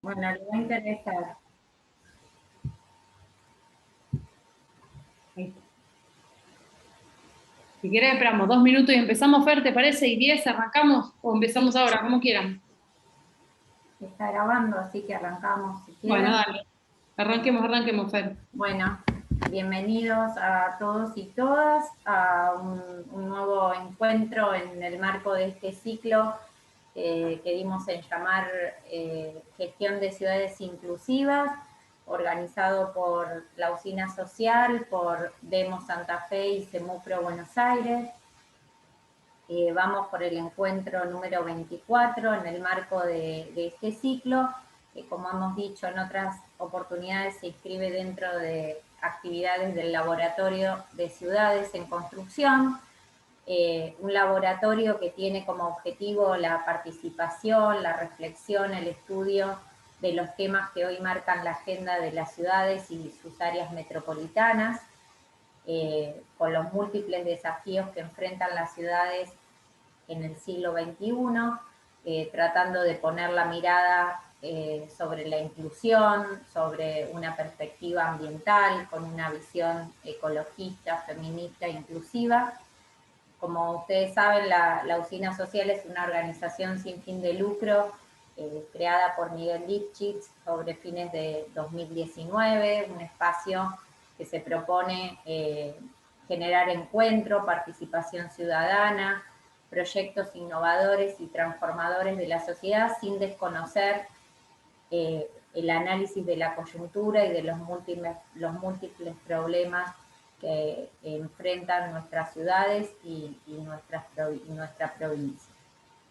Bueno, le va a interesar. Ahí está. Si querés, esperamos 2 minutos y empezamos, Fer, ¿te parece? Y 10, arrancamos o empezamos ahora, como quieran. Está grabando, así que arrancamos si Bueno, quieren. dale. Arranquemos, Fer. Bueno, bienvenidos a todos y todas a un nuevo encuentro en el marco de este ciclo que dimos en llamar Gestión de Ciudades Inclusivas, organizado por la Usina Social, por Demos Santa Fe y Semupro Buenos Aires. Vamos por el encuentro número 24 en el marco de este ciclo, que como hemos dicho en otras oportunidades se inscribe dentro de actividades del Laboratorio de Ciudades en Construcción, un laboratorio que tiene como objetivo la participación, la reflexión, el estudio de los temas que hoy marcan la agenda de las ciudades y sus áreas metropolitanas, con los múltiples desafíos que enfrentan las ciudades en el siglo XXI, tratando de poner la mirada sobre la inclusión, sobre una perspectiva ambiental, con una visión ecologista, feminista, inclusiva. Como ustedes saben, la Usina Social es una organización sin fin de lucro creada por Miguel Lipchitz sobre fines de 2019, un espacio que se propone generar encuentro, participación ciudadana, proyectos innovadores y transformadores de la sociedad sin desconocer el análisis de la coyuntura y de los múltiples problemas que enfrentan nuestras ciudades y nuestra provincia.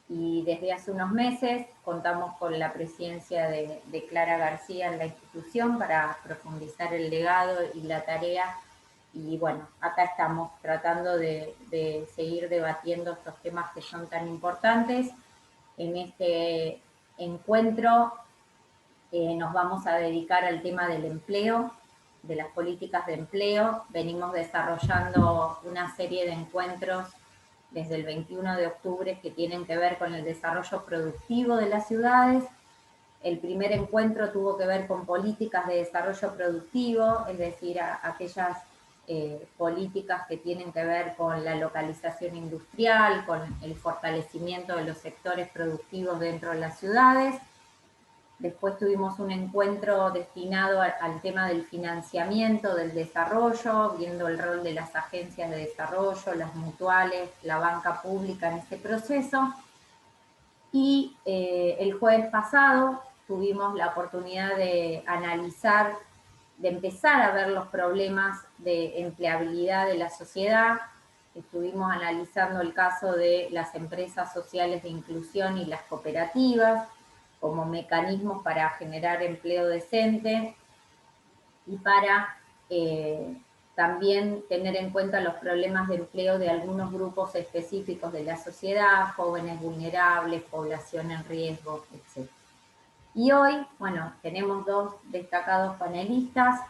Y desde hace unos meses contamos con la presencia de Clara García en la institución para profundizar el legado y la tarea. Y bueno, acá estamos tratando de seguir debatiendo estos temas que son tan importantes. En este encuentro nos vamos a dedicar al tema del empleo, de las políticas de empleo. Venimos desarrollando una serie de encuentros desde el 21 de octubre que tienen que ver con el desarrollo productivo de las ciudades. El primer encuentro tuvo que ver con políticas de desarrollo productivo, es decir, aquellas políticas que tienen que ver con la localización industrial, con el fortalecimiento de los sectores productivos dentro de las ciudades. Después tuvimos un encuentro destinado al tema del financiamiento, del desarrollo, viendo el rol de las agencias de desarrollo, las mutuales, la banca pública en este proceso. Y el jueves pasado tuvimos la oportunidad de analizar, de empezar a ver los problemas de empleabilidad de la sociedad. Estuvimos analizando el caso de las empresas sociales de inclusión y las cooperativas como mecanismos para generar empleo decente y para también tener en cuenta los problemas de empleo de algunos grupos específicos de la sociedad, jóvenes vulnerables, población en riesgo, etc. Y hoy, bueno, tenemos dos destacados panelistas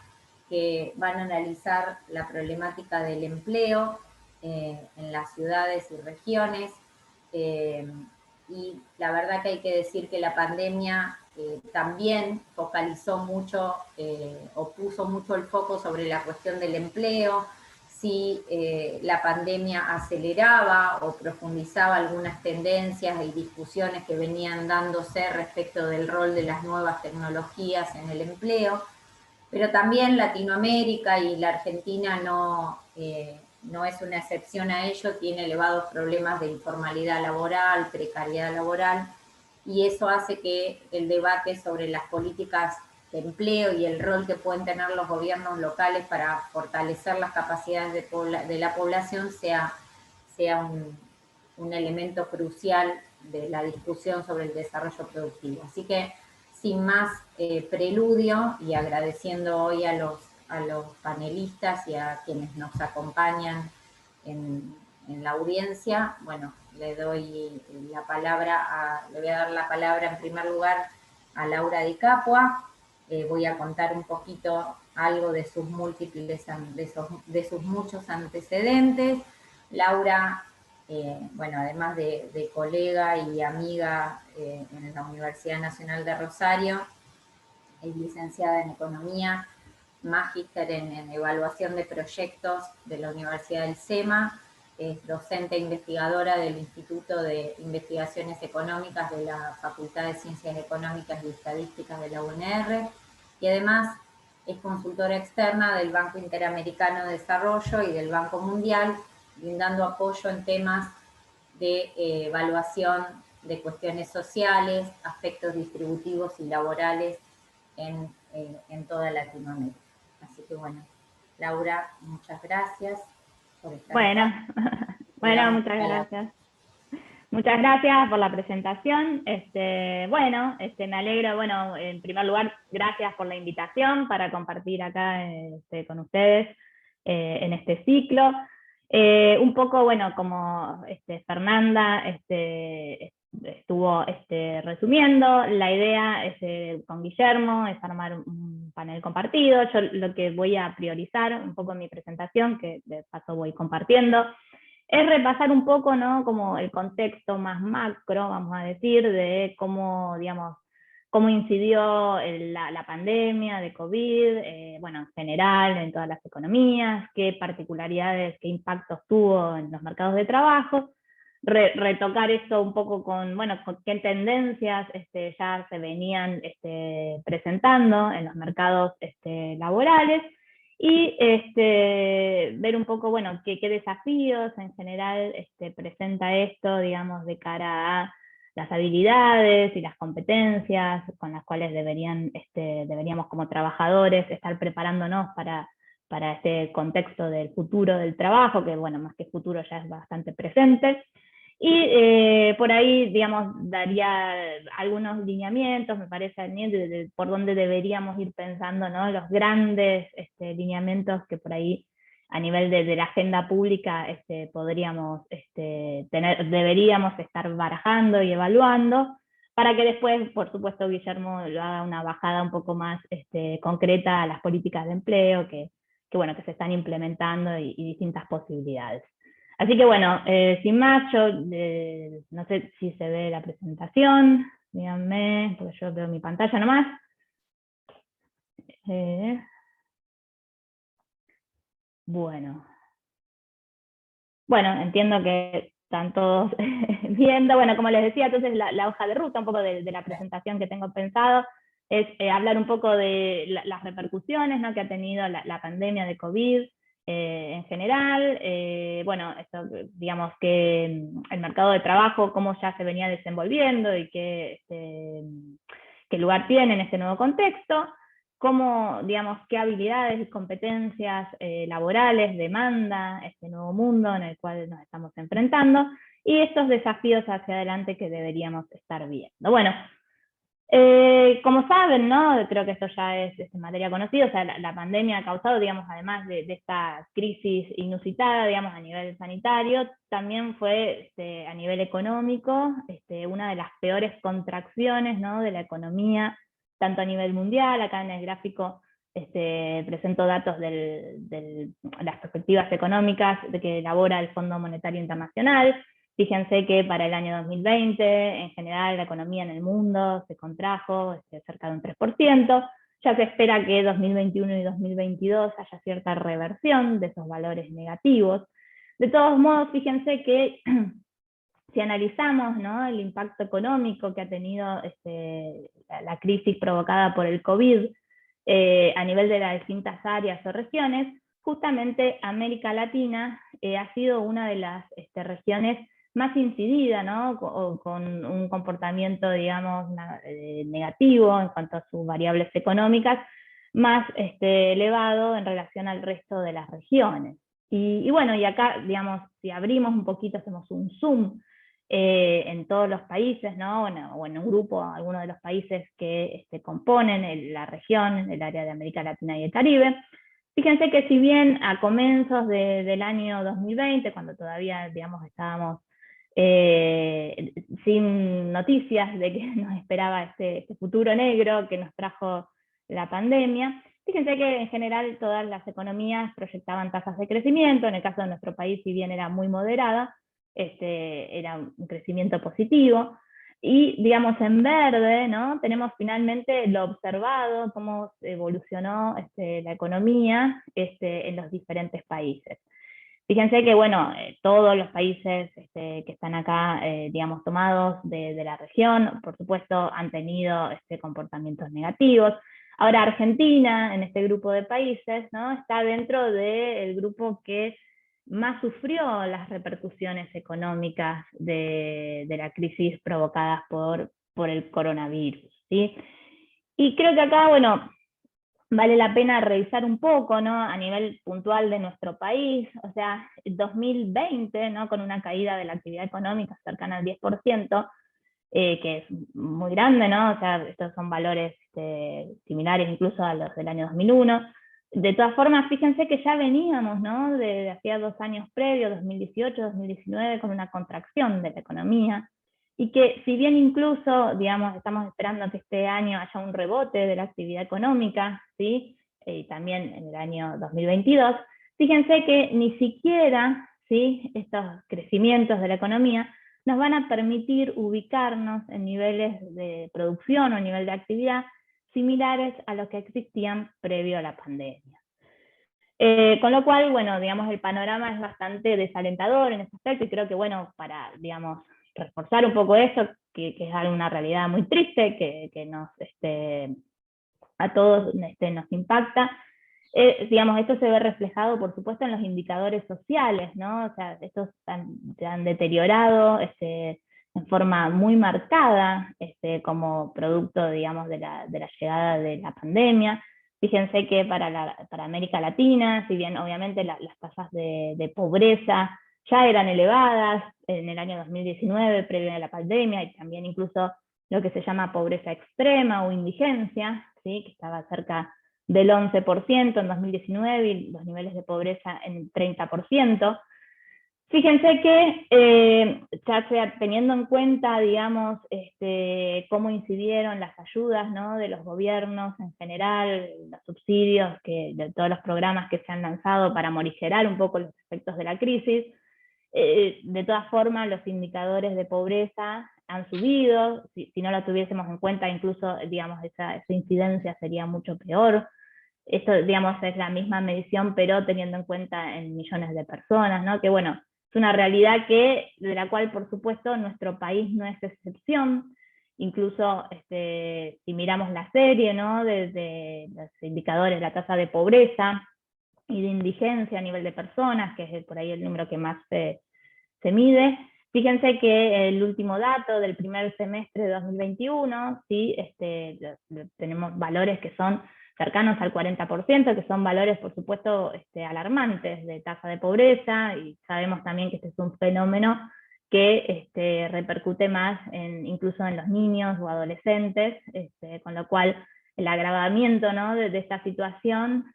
que van a analizar la problemática del empleo en las ciudades y regiones. Y la verdad que hay que decir que la pandemia también focalizó mucho o puso mucho el foco sobre la cuestión del empleo, si la pandemia aceleraba o profundizaba algunas tendencias y discusiones que venían dándose respecto del rol de las nuevas tecnologías en el empleo, pero también Latinoamérica y la Argentina no es una excepción a ello, tiene elevados problemas de informalidad laboral, precariedad laboral, y eso hace que el debate sobre las políticas de empleo y el rol que pueden tener los gobiernos locales para fortalecer las capacidades de la población sea un elemento crucial de la discusión sobre el desarrollo productivo. Así que, sin más preludio, y agradeciendo hoy a los panelistas y a quienes nos acompañan en la audiencia, bueno, le doy la palabra, le voy a dar la palabra en primer lugar a Laura Di Capua. Voy a contar un poquito algo de sus múltiples, de sus muchos antecedentes. Laura, bueno, además de colega y amiga en la Universidad Nacional de Rosario, es licenciada en Economía, magíster en Evaluación de Proyectos de la Universidad del SEMA, es docente e investigadora del Instituto de Investigaciones Económicas de la Facultad de Ciencias Económicas y Estadísticas de la UNR, y además es consultora externa del Banco Interamericano de Desarrollo y del Banco Mundial, brindando apoyo en temas de evaluación de cuestiones sociales, aspectos distributivos y laborales en toda Latinoamérica. Así que bueno, Laura, muchas gracias por estar Bueno, acá. bueno, muchas gracias. Muchas gracias por la presentación. Bueno, me alegro, bueno, en primer lugar, gracias por la invitación para compartir acá con ustedes en este ciclo. Un poco, bueno, como Fernanda estuvo resumiendo, la idea es, con Guillermo es armar un panel compartido. Yo lo que voy a priorizar un poco en mi presentación, que de paso voy compartiendo, es repasar un poco, ¿no?, como el contexto más macro, vamos a decir, de cómo, digamos, cómo incidió la pandemia de COVID, bueno, en general, en todas las economías, qué particularidades, qué impactos tuvo en los mercados de trabajo, retocar esto un poco con, bueno, con qué tendencias ya se venían presentando en los mercados laborales, y ver un poco, bueno, qué desafíos en general presenta esto, digamos, de cara a las habilidades y las competencias con las cuales deberíamos como trabajadores estar preparándonos para este contexto del futuro del trabajo, que bueno, más que futuro ya es bastante presente. Y por ahí, digamos, daría algunos lineamientos, me parece, de por dónde deberíamos ir pensando, ¿no?, los grandes lineamientos que por ahí a nivel de la agenda pública podríamos deberíamos estar barajando y evaluando, para que después, por supuesto, Guillermo lo haga una bajada un poco más concreta a las políticas de empleo bueno, que se están implementando y distintas posibilidades. Así que bueno, sin más, yo no sé si se ve la presentación, díganme, porque yo veo mi pantalla nomás. Bueno, entiendo que están todos viendo. Bueno, como les decía, entonces la hoja de ruta, un poco de la presentación que tengo pensado, es hablar un poco de las repercusiones, ¿no?, que ha tenido la pandemia de COVID, en general, bueno, esto, digamos que el mercado de trabajo, cómo ya se venía desenvolviendo y qué lugar tiene en este nuevo contexto, cómo, digamos, qué habilidades y competencias laborales demanda este nuevo mundo en el cual nos estamos enfrentando, y estos desafíos hacia adelante que deberíamos estar viendo. Bueno, como saben, ¿no?, creo que esto ya es materia conocida, o sea, la pandemia ha causado, digamos, además de esta crisis inusitada, digamos, a nivel sanitario, también fue a nivel económico una de las peores contracciones, ¿no?, de la economía, tanto a nivel mundial. Acá en el gráfico presento datos de las perspectivas económicas que elabora el Fondo Monetario Internacional. Fíjense que para el año 2020, en general, la economía en el mundo se contrajo cerca de un 3%. Ya se espera que 2021 y 2022 haya cierta reversión de esos valores negativos. De todos modos, fíjense que si analizamos, ¿no?, el impacto económico que ha tenido la crisis provocada por el COVID a nivel de las distintas áreas o regiones, justamente América Latina ha sido una de las regiones más incidida, ¿no?, con un comportamiento, digamos, negativo en cuanto a sus variables económicas, más elevado en relación al resto de las regiones. Y bueno, y acá, digamos, si abrimos un poquito, hacemos un zoom en todos los países, ¿no?, o en un grupo, algunos de los países que componen la región, el área de América Latina y el Caribe. Fíjense que si bien a comienzos del año 2020, cuando todavía, digamos, estábamos sin noticias de que nos esperaba este futuro negro que nos trajo la pandemia, fíjense que en general todas las economías proyectaban tasas de crecimiento. En el caso de nuestro país, si bien era muy moderada, era un crecimiento positivo. Y, digamos, en verde, ¿no? Tenemos finalmente lo observado, cómo evolucionó la economía en los diferentes países. Fíjense que, bueno, todos los países que están acá, digamos, tomados de la región, por supuesto, han tenido comportamientos negativos. Ahora Argentina, en este grupo de países, ¿no? Está dentro del grupo que más sufrió las repercusiones económicas de la crisis provocadas por el coronavirus, ¿sí? Y creo que acá, bueno, vale la pena revisar un poco, ¿no? A nivel puntual de nuestro país, o sea, 2020, ¿no? Con una caída de la actividad económica cercana al 10%, que es muy grande, ¿no? O sea, estos son valores similares incluso a los del año 2001. De todas formas, fíjense que ya veníamos, ¿no? De hacía 2 años previos, 2018, 2019, con una contracción de la economía, y que si bien incluso, digamos, estamos esperando que este año haya un rebote de la actividad económica, ¿sí? Y también en el año 2022, fíjense que ni siquiera, ¿sí? Estos crecimientos de la economía nos van a permitir ubicarnos en niveles de producción o nivel de actividad similares a los que existían previo a la pandemia. Con lo cual, bueno, digamos, el panorama es bastante desalentador en ese aspecto, y creo que, bueno, para, digamos, reforzar un poco eso, que es una realidad muy triste, que nos, a todos nos impacta, digamos, esto se ve reflejado, por supuesto, en los indicadores sociales, ¿no? O sea, estos se han deteriorado en forma muy marcada como producto, digamos, de la llegada de la pandemia. Fíjense que para América Latina, si bien obviamente las tasas de pobreza ya eran elevadas en el año 2019, previo a la pandemia, y también incluso lo que se llama pobreza extrema o indigencia, ¿sí? Que estaba cerca del 11% en 2019 y los niveles de pobreza en el 30%. Fíjense que ya sea teniendo en cuenta, digamos, cómo incidieron las ayudas, ¿no? De los gobiernos en general, los subsidios, de todos los programas que se han lanzado para morigerar un poco los efectos de la crisis, de todas formas los indicadores de pobreza han subido. Si no lo tuviésemos en cuenta, incluso, digamos, esa incidencia sería mucho peor. Esto, digamos, es la misma medición, pero teniendo en cuenta en millones de personas, ¿no? Que, bueno, es una realidad de la cual, por supuesto, nuestro país no es excepción. Incluso si miramos la serie, ¿no? Desde los indicadores, la tasa de pobreza y de indigencia a nivel de personas, que es por ahí el número que más se mide. Fíjense que el último dato del primer semestre de 2021, ¿sí? Tenemos valores que son cercanos al 40%, que son valores, por supuesto, alarmantes de tasa de pobreza, y sabemos también que este es un fenómeno que repercute más incluso en los niños o adolescentes, con lo cual el agravamiento, ¿no? de esta situación,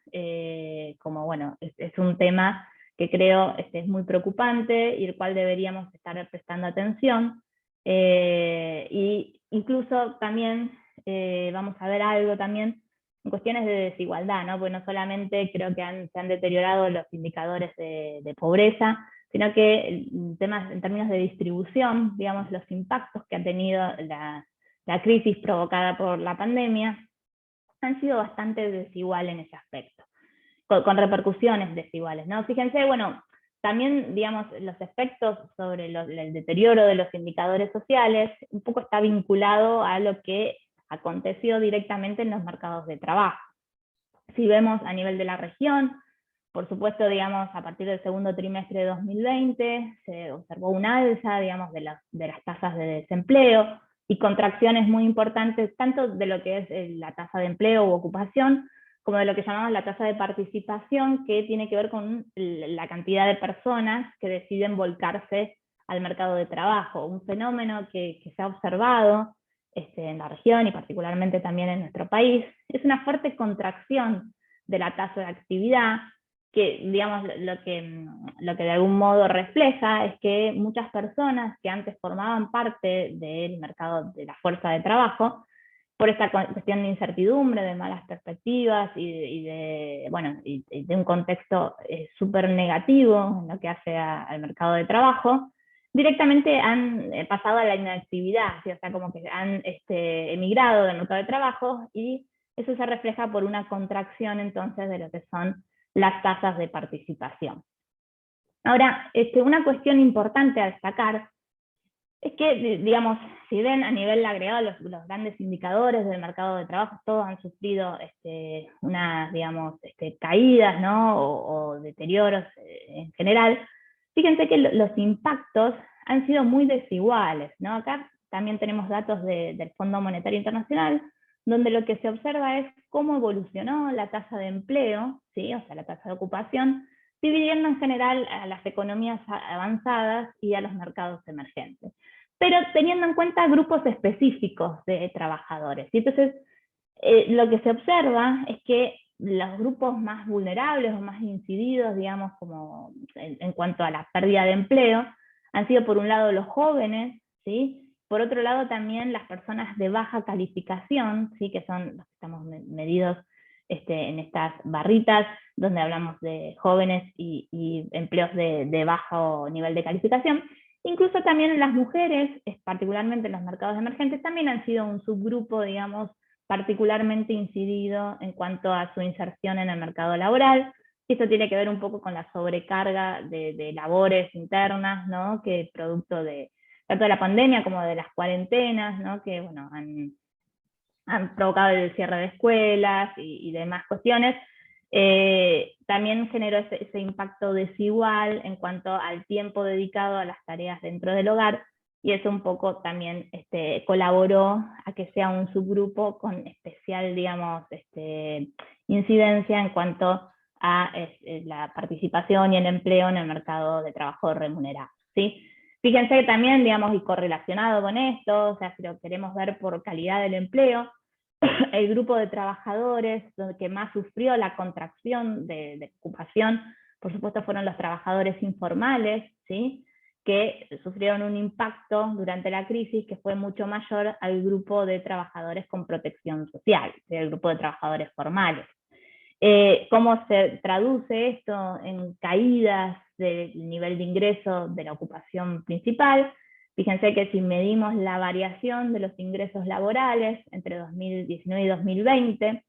como bueno, es un tema que creo es muy preocupante y el cual deberíamos estar prestando atención. Y incluso también vamos a ver algo también en cuestiones de desigualdad, ¿no? Porque no solamente creo que se han deteriorado los indicadores de pobreza, sino que en términos de distribución, digamos, los impactos que ha tenido la crisis provocada por la pandemia han sido bastante desiguales en ese aspecto, con repercusiones desiguales, ¿no? Fíjense, bueno, también, digamos, los efectos sobre el deterioro de los indicadores sociales un poco está vinculado a lo que aconteció directamente en los mercados de trabajo. Si vemos a nivel de la región, por supuesto, digamos, a partir del segundo trimestre de 2020 se observó un alza, digamos, de las tasas de desempleo y contracciones muy importantes, tanto de lo que es la tasa de empleo u ocupación, como de lo que llamamos la tasa de participación, que tiene que ver con la cantidad de personas que deciden volcarse al mercado de trabajo. Un fenómeno que se ha observado en la región y particularmente también en nuestro país, es una fuerte contracción de la tasa de actividad, que, digamos, lo que de algún modo refleja es que muchas personas que antes formaban parte del mercado de la fuerza de trabajo, por esta cuestión de incertidumbre, de malas perspectivas y de un contexto súper negativo en lo que hace al mercado de trabajo, directamente han pasado a la inactividad, ¿sí? O sea, como que han emigrado del mercado de trabajo, y eso se refleja por una contracción entonces de lo que son las tasas de participación. Ahora, una cuestión importante a destacar es que, digamos, si ven a nivel agregado los grandes indicadores del mercado de trabajo, todos han sufrido unas, digamos, caídas, ¿no? o deterioros en general. Fíjense que los impactos han sido muy desiguales, ¿no? Acá también tenemos datos del Fondo Monetario Internacional, donde lo que se observa es cómo evolucionó la tasa de empleo, ¿sí? O sea, la tasa de ocupación, dividiendo en general a las economías avanzadas y a los mercados emergentes, pero teniendo en cuenta grupos específicos de trabajadores. Y entonces, lo que se observa es que los grupos más vulnerables o más incididos, digamos, como en cuanto a la pérdida de empleo, han sido por un lado los jóvenes, ¿sí? Por otro lado también las personas de baja calificación, ¿sí? Que son los que estamos medidos en estas barritas, donde hablamos de jóvenes y empleos de bajo nivel de calificación. Incluso también las mujeres, particularmente en los mercados emergentes, también han sido un subgrupo, digamos, particularmente incidido en cuanto a su inserción en el mercado laboral. Esto tiene que ver un poco con la sobrecarga de labores internas, ¿no? Que producto de tanto de la pandemia como de las cuarentenas, ¿no? Que bueno, han provocado el cierre de escuelas y demás cuestiones. También generó ese impacto desigual en cuanto al tiempo dedicado a las tareas dentro del hogar, y eso un poco también colaboró a que sea un subgrupo con especial, digamos, incidencia en cuanto a la participación y el empleo en el mercado de trabajo remunerado, ¿sí? Fíjense que también, digamos, y correlacionado con esto, o sea, si lo queremos ver por calidad del empleo, el grupo de trabajadores que más sufrió la contracción de ocupación, por supuesto, fueron los trabajadores informales, ¿sí? Que sufrieron un impacto durante la crisis que fue mucho mayor al grupo de trabajadores con protección social, el grupo de trabajadores formales. ¿Cómo se traduce esto en caídas del nivel de ingreso de la ocupación principal? Fíjense que si medimos la variación de los ingresos laborales entre 2019 y 2020,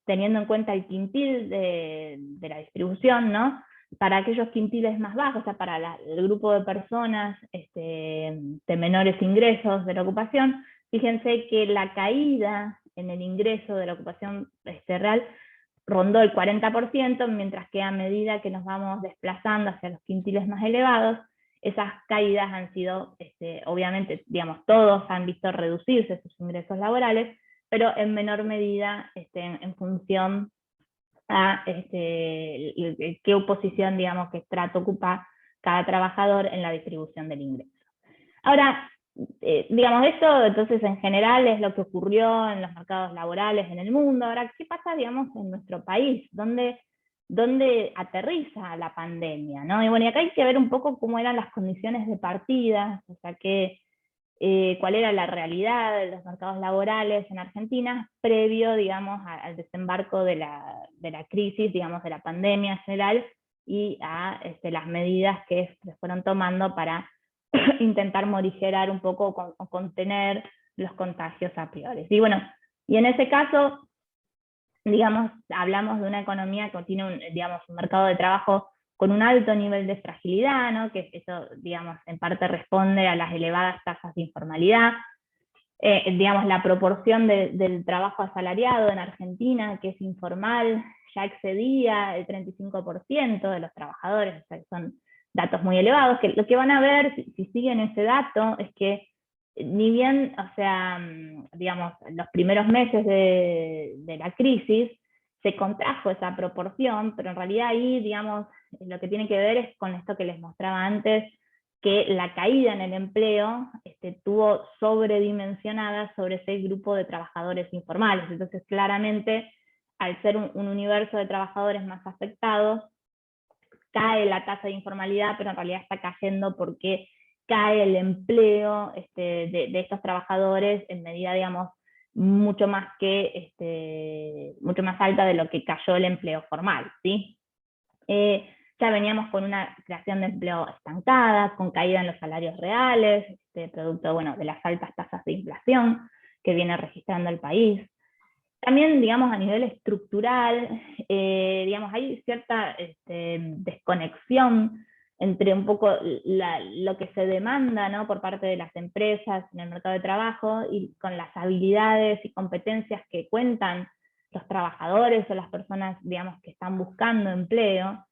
teniendo en cuenta el quintil de la distribución, ¿no? Para aquellos quintiles más bajos, o sea, para el grupo de personas de menores ingresos de la ocupación, fíjense que la caída en el ingreso de la ocupación real rondó el 40%, mientras que a medida que nos vamos desplazando hacia los quintiles más elevados, esas caídas han sido, obviamente, digamos, todos han visto reducirse sus ingresos laborales, pero en menor medida en función a qué posición, digamos, qué estrato ocupa cada trabajador en la distribución del ingreso. Ahora, digamos, esto entonces en general es lo que ocurrió en los mercados laborales en el mundo. Ahora, ¿qué pasa, digamos, en nuestro país? ¿Dónde aterriza la pandemia, ¿no? Y bueno, y acá hay que ver un poco cómo eran las condiciones de partida, o sea, cuál era la realidad de los mercados laborales en Argentina previo, digamos, al desembarco de la crisis, digamos, de la pandemia en general, y a las medidas que se fueron tomando para intentar morigerar un poco o contener los contagios a priori. Y bueno, y en ese caso, digamos, hablamos de una economía que tiene un mercado de trabajo con un alto nivel de fragilidad, ¿no? Que eso, digamos, en parte responde a las elevadas tasas de informalidad. Digamos, la proporción del trabajo asalariado en Argentina, que es informal, ya excedía el 35% de los trabajadores, o sea, que son datos muy elevados, que lo que van a ver, si siguen ese dato, es que ni bien, o sea, digamos, los primeros meses de la crisis, se contrajo esa proporción, pero en realidad ahí, digamos, lo que tiene que ver es con esto que les mostraba antes, que la caída en el empleo tuvo sobredimensionada sobre ese grupo de trabajadores informales. Entonces, claramente, al ser un universo de trabajadores más afectados, cae la tasa de informalidad, pero en realidad está cayendo porque cae el empleo de estos trabajadores en medida, digamos, mucho más alta de lo que cayó el empleo formal, ¿sí? ya veníamos con una creación de empleo estancada, con caída en los salarios reales, producto, bueno, de las altas tasas de inflación que viene registrando el país. También, digamos, a nivel estructural, digamos, hay cierta desconexión entre un poco lo que se demanda, ¿no?, por parte de las empresas en el mercado de trabajo y con las habilidades y competencias que cuentan los trabajadores o las personas, digamos, que están buscando empleo.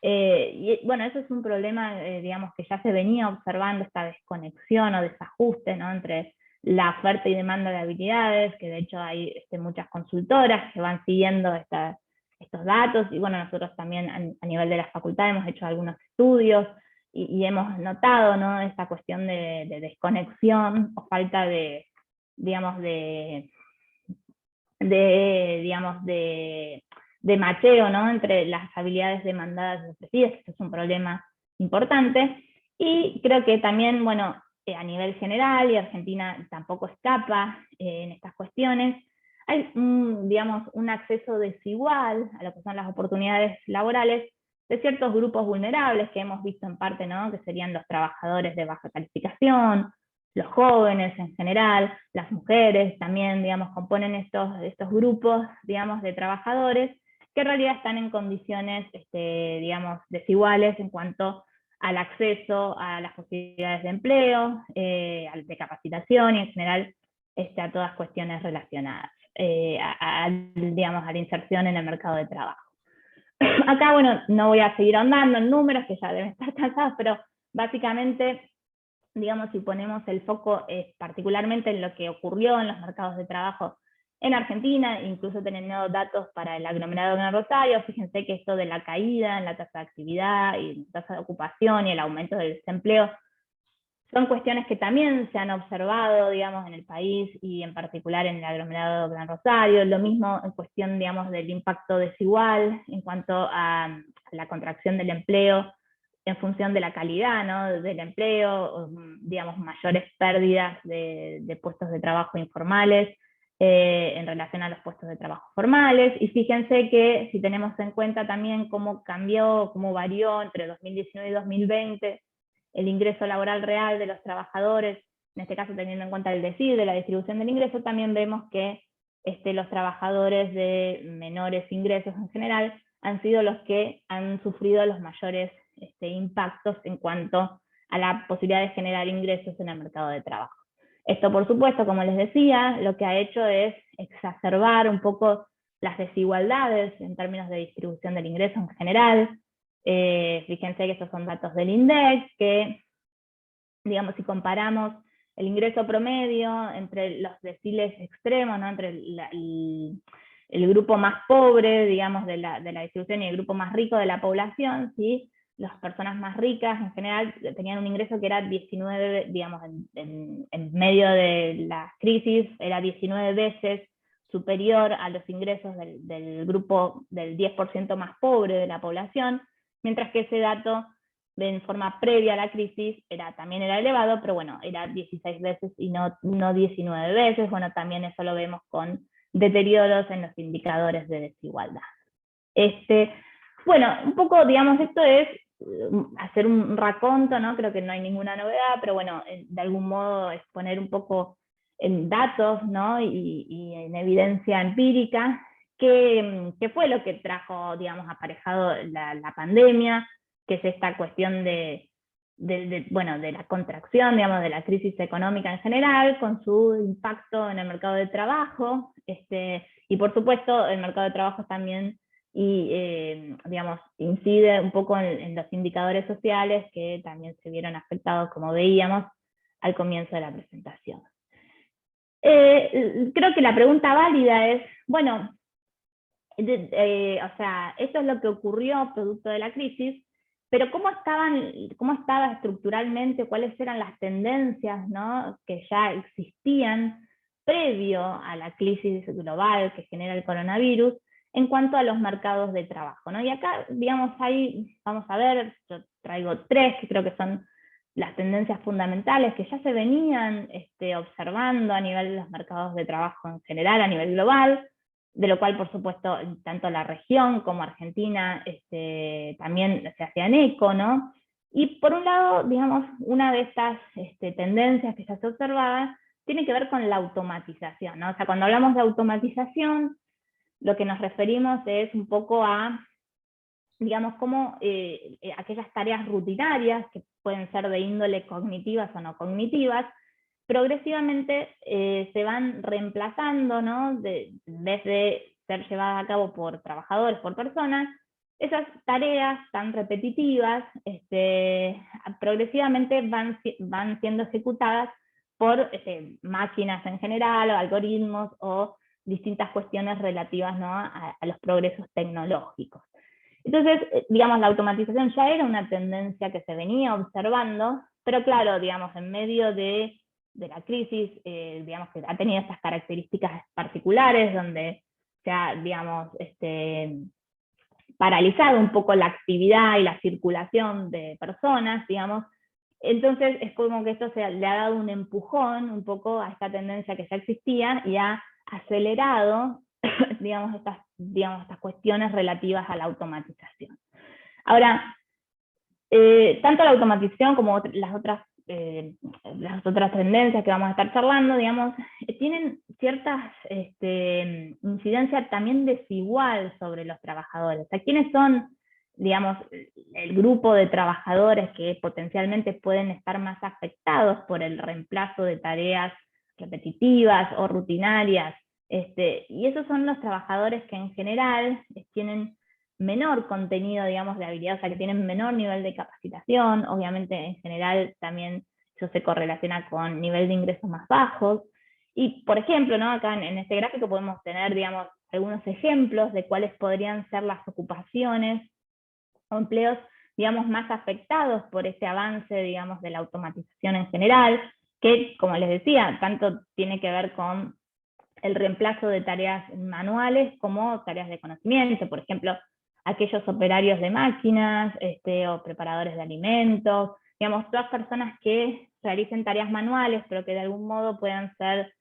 Y bueno, eso es un problema, digamos, que ya se venía observando, esta desconexión o desajuste, ¿no?, entre la oferta y demanda de habilidades, que de hecho hay muchas consultoras que van siguiendo estos datos, y bueno, nosotros también a nivel de la facultad hemos hecho algunos estudios y hemos notado, ¿no?, esta cuestión de desconexión o falta de, digamos, de macheo, ¿no?, entre las habilidades demandadas y ofrecidas. Esto es un problema importante, y creo que también, bueno, a nivel general, y Argentina tampoco escapa en estas cuestiones, hay digamos, un acceso desigual a lo que son las oportunidades laborales de ciertos grupos vulnerables que hemos visto en parte, ¿no?, que serían los trabajadores de baja calificación, los jóvenes en general, las mujeres también, digamos, componen estos grupos, digamos, de trabajadores que en realidad están en condiciones, digamos, desiguales en cuanto al acceso a las posibilidades de empleo, de capacitación y en general a todas cuestiones relacionadas digamos, a la inserción en el mercado de trabajo. Acá, bueno, no voy a seguir ahondando en números que ya deben estar cansados, pero básicamente, digamos, si ponemos el foco particularmente en lo que ocurrió en los mercados de trabajo en Argentina, incluso teniendo datos para el aglomerado de Gran Rosario, fíjense que esto de la caída en la tasa de actividad y la tasa de ocupación y el aumento del desempleo son cuestiones que también se han observado, digamos, en el país y en particular en el aglomerado de Gran Rosario. Lo mismo en cuestión, digamos, del impacto desigual en cuanto a la contracción del empleo en función de la calidad, ¿no?, del empleo, digamos, mayores pérdidas de puestos de trabajo informales en relación a los puestos de trabajo formales. Y fíjense que si tenemos en cuenta también cómo cambió, cómo varió entre 2019 y 2020, el ingreso laboral real de los trabajadores, en este caso teniendo en cuenta el DECID, de la distribución del ingreso, también vemos que los trabajadores de menores ingresos en general han sido los que han sufrido los mayores impactos en cuanto a la posibilidad de generar ingresos en el mercado de trabajo. Esto, por supuesto, como les decía, lo que ha hecho es exacerbar un poco las desigualdades en términos de distribución del ingreso en general. Fíjense que estos son datos del INDEC, que, digamos, si comparamos el ingreso promedio entre los deciles extremos, ¿no?, entre el grupo más pobre, digamos, de la distribución y el grupo más rico de la población, ¿sí?, las personas más ricas en general tenían un ingreso que era 19, digamos, en medio de la crisis, era 19 veces superior a los ingresos del grupo del 10% más pobre de la población, mientras que ese dato en forma previa a la crisis también era elevado, pero bueno, era 16 veces y no 19 veces. Bueno, también eso lo vemos con deterioros en los indicadores de desigualdad. Bueno, un poco, digamos, esto es hacer un raconto, ¿no? Creo que no hay ninguna novedad, pero bueno, de algún modo exponer un poco en datos, ¿no?, y en evidencia empírica, qué fue lo que trajo, digamos, aparejado la pandemia, que es esta cuestión de la contracción, digamos, de la crisis económica en general, con su impacto en el mercado de trabajo, y por supuesto el mercado de trabajo también digamos, incide un poco en los indicadores sociales que también se vieron afectados, como veíamos al comienzo de la presentación. Creo que la pregunta válida es, bueno, o sea, esto es lo que ocurrió producto de la crisis, pero ¿cómo estaba estructuralmente, cuáles eran las tendencias, ¿no?, que ya existían previo a la crisis global que genera el coronavirus en cuanto a los mercados de trabajo, ¿no? Y acá, digamos, ahí vamos a ver, yo traigo 3 que creo que son las tendencias fundamentales que ya se venían observando a nivel de los mercados de trabajo en general, a nivel global. de lo cual, por supuesto, tanto la región como Argentina también se hacían eco, ¿no? Y por un lado, digamos, una de estas tendencias que ya se observaba tiene que ver con la automatización, ¿no? O sea, cuando hablamos de automatización, lo que nos referimos es un poco a, digamos, cómo aquellas tareas rutinarias, que pueden ser de índole cognitivas o no cognitivas, progresivamente se van reemplazando, ¿no? Desde ser llevadas a cabo por trabajadores, por personas, esas tareas tan repetitivas progresivamente van siendo ejecutadas por máquinas en general, o algoritmos, o distintas cuestiones relativas, ¿no? a los progresos tecnológicos. Entonces, digamos, la automatización ya era una tendencia que se venía observando, pero claro, digamos, en medio de la crisis, digamos que ha tenido estas características particulares, donde se ha, digamos, paralizado un poco la actividad y la circulación de personas, digamos. Entonces es como que esto le ha dado un empujón un poco a esta tendencia que ya existía y ha acelerado digamos, estas cuestiones relativas a la automatización. Ahora, tanto la automatización como las otras tendencias que vamos a estar charlando, digamos, tienen ciertas incidencias también desigual sobre los trabajadores. O sea, ¿quiénes son, digamos, el grupo de trabajadores que potencialmente pueden estar más afectados por el reemplazo de tareas repetitivas o rutinarias? Y esos son los trabajadores que en general tienen menor contenido, digamos, de habilidad, o sea, que tienen menor nivel de capacitación. Obviamente, en general, también eso se correlaciona con nivel de ingresos más bajos. Y, por ejemplo, ¿no? Acá en este gráfico podemos tener, digamos, algunos ejemplos de cuáles podrían ser las ocupaciones o empleos, digamos, más afectados por este avance, digamos, de la automatización en general, que, como les decía, tanto tiene que ver con el reemplazo de tareas manuales como tareas de conocimiento. Por ejemplo, aquellos operarios de máquinas o preparadores de alimentos, digamos, todas personas que realicen tareas manuales, pero que de algún modo puedan ser,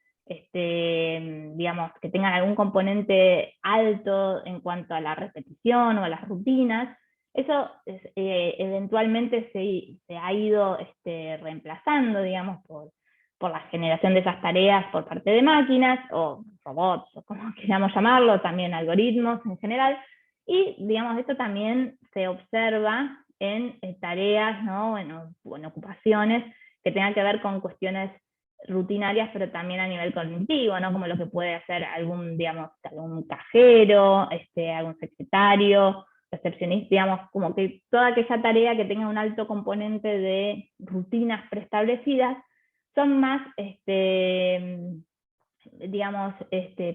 digamos, que tengan algún componente alto en cuanto a la repetición o a las rutinas. Eso eventualmente se ha ido reemplazando, digamos, por la generación de esas tareas por parte de máquinas, o robots, o como queramos llamarlo, también algoritmos en general. Y, digamos, esto también se observa en tareas, ¿no? en ocupaciones que tengan que ver con cuestiones rutinarias, pero también a nivel cognitivo, ¿no? Como lo que puede hacer algún cajero, algún secretario, recepcionista, digamos, como que toda aquella tarea que tenga un alto componente de rutinas preestablecidas son más, digamos,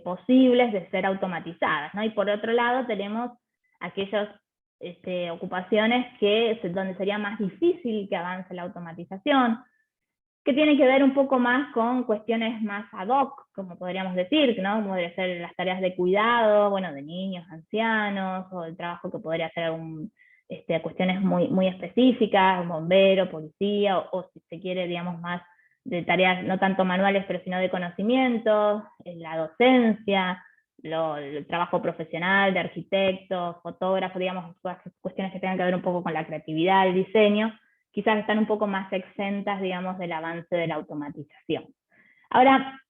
posibles de ser automatizadas, ¿no? Y por otro lado tenemos aquellas ocupaciones donde sería más difícil que avance la automatización, que tienen que ver un poco más con cuestiones más ad hoc, como podríamos decir, ¿no? Como podría ser las tareas de cuidado, bueno, de niños, ancianos, o el trabajo que podría ser cuestiones muy, muy específicas, bombero, policía, o si se quiere, digamos, más de tareas no tanto manuales, pero sino de conocimientos, la docencia, el trabajo profesional de arquitectos, fotógrafos, digamos, todas cuestiones que tengan que ver un poco con la creatividad, el diseño, quizás están un poco más exentas, digamos, del avance de la automatización. Ahora,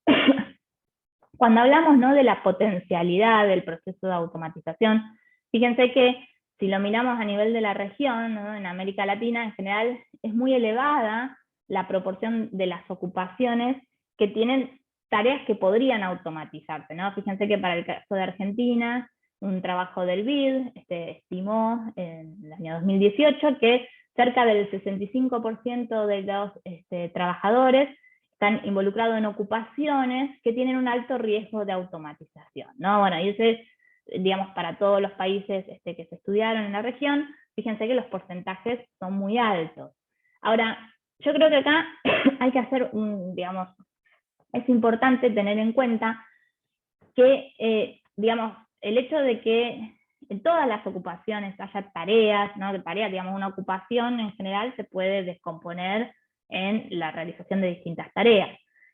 cuando hablamos, ¿no? de la potencialidad del proceso de automatización, fíjense que si lo miramos a nivel de la región, ¿no? En América Latina en general, es muy elevada la proporción de las ocupaciones que tienen tareas que podrían automatizarse, ¿no? Fíjense que para el caso de Argentina, un trabajo del BID estimó en el año 2018 que cerca del 65% de los trabajadores están involucrados en ocupaciones que tienen un alto riesgo de automatización, ¿no? Bueno, y ese, digamos, para todos los países que se estudiaron en la región, fíjense que los porcentajes son muy altos. Ahora, yo creo que acá hay que hacer digamos, es importante tener en cuenta que, digamos, el hecho de que en todas las ocupaciones haya tareas, ¿no? Tareas, digamos, una ocupación en general se puede descomponer en la realización de distintas tareas.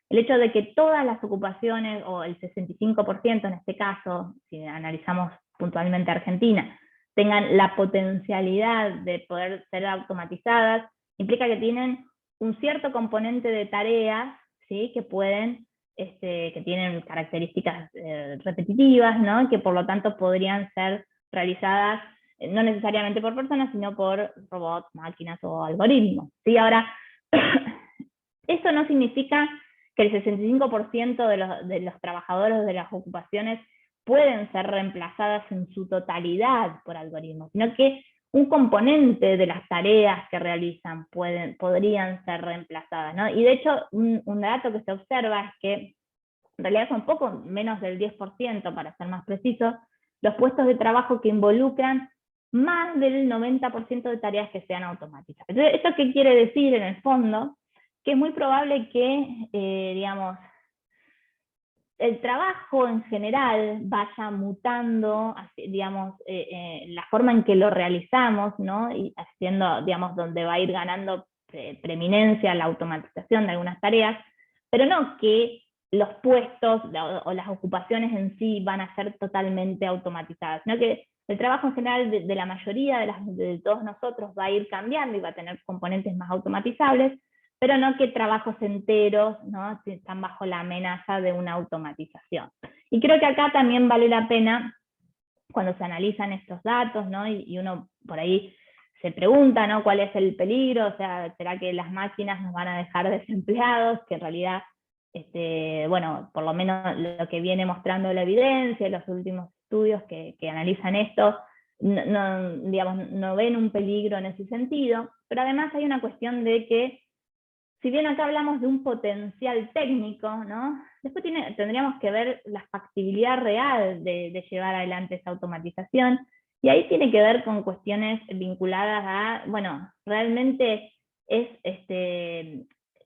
el hecho de que todas las ocupaciones, o el 65% en este caso, si analizamos puntualmente Argentina, tengan la potencialidad de poder ser automatizadas, implica que tienen un cierto componente de tareas, ¿sí?, que pueden, que tienen características repetitivas, ¿no?, que por lo tanto podrían ser realizadas no necesariamente por personas, sino por robots, máquinas o algoritmos, ¿sí? Ahora, esto no significa que el 65% de los trabajadores de las ocupaciones pueden ser reemplazadas en su totalidad por algoritmos, sino que un componente de las tareas que realizan podrían ser reemplazadas, ¿no? Y de hecho, un dato que se observa es que en realidad son poco menos del 10%, para ser más preciso, los puestos de trabajo que involucran más del 90% de tareas que sean automáticas. Entonces, ¿esto qué quiere decir en el fondo? Que es muy probable que, digamos, el trabajo en general vaya mutando, digamos, la forma en que lo realizamos, ¿no? Y haciendo, digamos, donde va a ir ganando preeminencia la automatización de algunas tareas, pero no que los puestos o las ocupaciones en sí van a ser totalmente automatizadas, sino que el trabajo en general de la mayoría de todos nosotros va a ir cambiando y va a tener componentes más automatizables, pero no que trabajos enteros, ¿no?, están bajo la amenaza de una automatización. Y creo que acá también vale la pena, cuando se analizan estos datos, ¿no?, y uno por ahí se pregunta, ¿no?, cuál es el peligro, o sea, ¿será que las máquinas nos van a dejar desempleados? Que en realidad, bueno, por lo menos lo que viene mostrando la evidencia, los últimos estudios que analizan esto, digamos, no ven un peligro en ese sentido, pero además hay una cuestión de que, si bien acá hablamos de un potencial técnico, ¿no?, después tendríamos que ver la factibilidad real de llevar adelante esa automatización, y ahí tiene que ver con cuestiones vinculadas a, bueno, realmente es,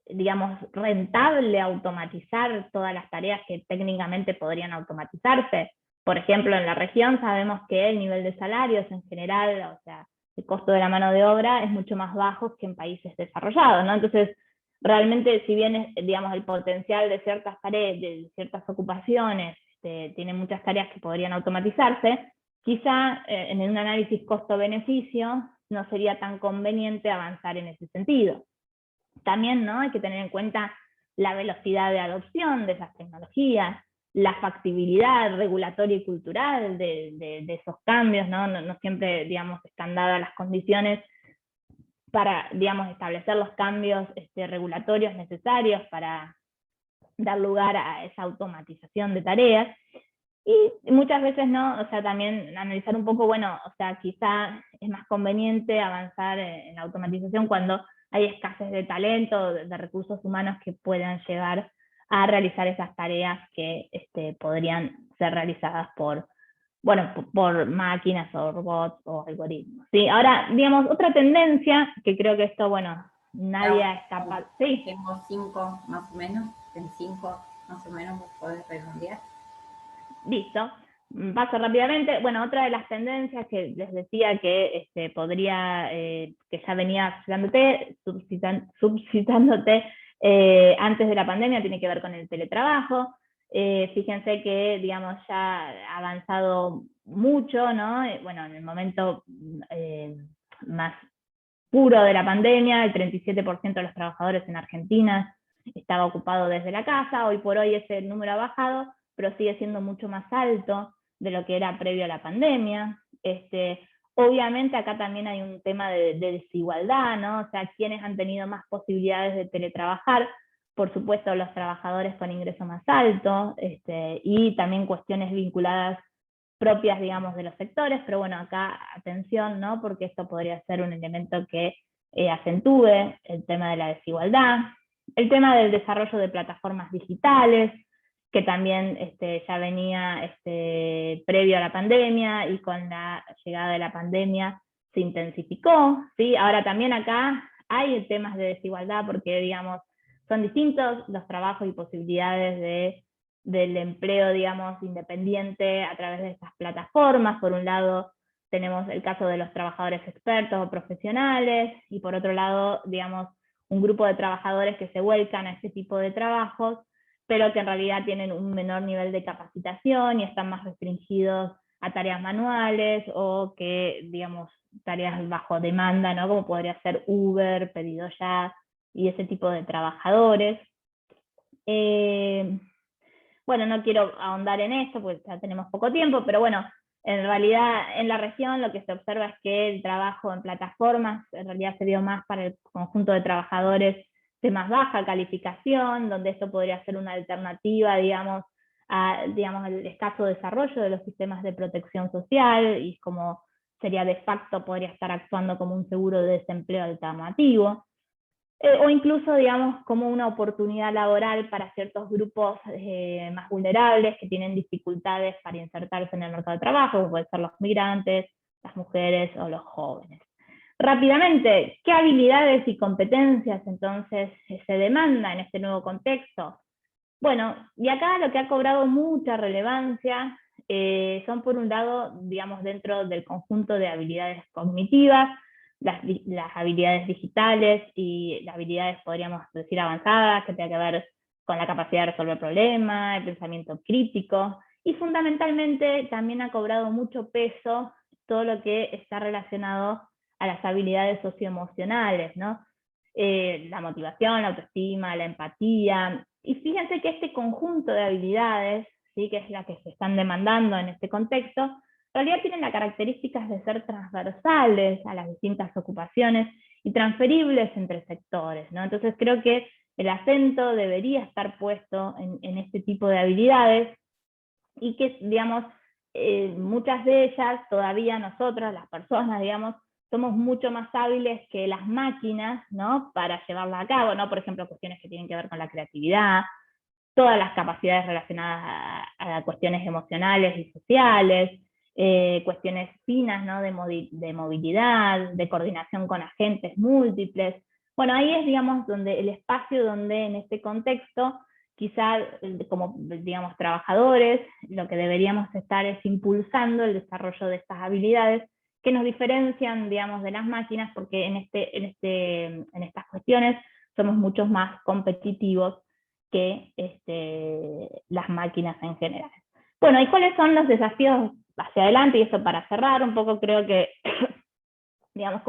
digamos, rentable automatizar todas las tareas que técnicamente podrían automatizarse. Por ejemplo, en la región sabemos que el nivel de salarios en general, o sea, el costo de la mano de obra es mucho más bajo que en países desarrollados, ¿no? Entonces, realmente, si bien digamos, el potencial de ciertas tareas, de ciertas ocupaciones, tiene muchas tareas que podrían automatizarse, quizá en un análisis costo-beneficio no sería tan conveniente avanzar en ese sentido. También, ¿no?, hay que tener en cuenta la velocidad de adopción de esas tecnologías, la factibilidad regulatoria y cultural de esos cambios, ¿no? No siempre, digamos, están dadas las condiciones para, digamos, establecer los cambios regulatorios necesarios para dar lugar a esa automatización de tareas. Y muchas veces no, o sea, también analizar un poco, bueno, o sea, quizá es más conveniente avanzar en la automatización cuando hay escasez de talento, de recursos humanos que puedan llegar a realizar esas tareas que podrían ser realizadas por, bueno, por máquinas o robots o algoritmos. ¿Sí? Ahora, digamos, otra tendencia, que creo que esto, bueno, nadie está... Sí. Tengo 5 más o menos, en 5 más o menos vos podés redondear. Listo. Paso rápidamente. Bueno, otra de las tendencias que les decía que podría, que ya venía suscitándote antes de la pandemia, tiene que ver con el teletrabajo. Fíjense que, digamos, ya ha avanzado mucho, ¿no? Bueno, en el momento más puro de la pandemia, el 37% de los trabajadores en Argentina estaba ocupado desde la casa. Hoy por hoy ese número ha bajado, pero sigue siendo mucho más alto de lo que era previo a la pandemia. Obviamente acá también hay un tema de desigualdad, ¿no? O sea, quienes han tenido más posibilidades de teletrabajar, por supuesto los trabajadores con ingreso más alto, y también cuestiones vinculadas propias, digamos, de los sectores, pero bueno, acá atención, ¿no?, porque esto podría ser un elemento que acentúe el tema de la desigualdad, el tema del desarrollo de plataformas digitales, que también ya venía previo a la pandemia, y con la llegada de la pandemia se intensificó, ¿sí? Ahora también acá hay temas de desigualdad porque, digamos, son distintos los trabajos y posibilidades del empleo, digamos, independiente a través de estas plataformas. Por un lado tenemos el caso de los trabajadores expertos o profesionales, y por otro lado, digamos, un grupo de trabajadores que se vuelcan a este tipo de trabajos pero que en realidad tienen un menor nivel de capacitación y están más restringidos a tareas manuales o que, digamos, tareas bajo demanda, ¿no? Como podría ser Uber, Pedido Ya y ese tipo de trabajadores. Bueno, no quiero ahondar en esto porque ya tenemos poco tiempo, pero bueno, en realidad en la región lo que se observa es que el trabajo en plataformas en realidad se dio más para el conjunto de trabajadores de más baja calificación, donde esto podría ser una alternativa, digamos, a, digamos, el escaso desarrollo de los sistemas de protección social, y como sería de facto, podría estar actuando como un seguro de desempleo alternativo. O incluso, digamos, como una oportunidad laboral para ciertos grupos más vulnerables que tienen dificultades para insertarse en el mercado de trabajo, como pueden ser los migrantes, las mujeres o los jóvenes. Rápidamente, ¿qué habilidades y competencias entonces se demanda en este nuevo contexto? Bueno, y acá lo que ha cobrado mucha relevancia son, por un lado, digamos, dentro del conjunto de habilidades cognitivas, las habilidades digitales y las habilidades, podríamos decir, avanzadas, que tienen que ver con la capacidad de resolver problemas, el pensamiento crítico, y fundamentalmente también ha cobrado mucho peso todo lo que está relacionado a las habilidades socioemocionales, ¿no? La motivación, la autoestima, la empatía. Y fíjense que este conjunto de habilidades, ¿sí?, que es la que se están demandando en este contexto, en realidad tienen las características de ser transversales a las distintas ocupaciones y transferibles entre sectores, ¿no? Entonces creo que el acento debería estar puesto en este tipo de habilidades, y que, digamos, muchas de ellas todavía nosotros, las personas, digamos, somos mucho más hábiles que las máquinas, ¿no?, para llevarla a cabo, ¿no? Por ejemplo, cuestiones que tienen que ver con la creatividad, todas las capacidades relacionadas a cuestiones emocionales y sociales, cuestiones finas, ¿no?, de movilidad, de coordinación con agentes múltiples. Bueno, ahí es, digamos, donde el espacio donde en este contexto, quizá como, digamos, trabajadores, lo que deberíamos estar es impulsando el desarrollo de estas habilidades que nos diferencian, digamos, de las máquinas, porque en estas cuestiones somos mucho más competitivos que las máquinas en general. Bueno, ¿y cuáles son los desafíos hacia adelante? Y esto para cerrar un poco, creo que, digamos,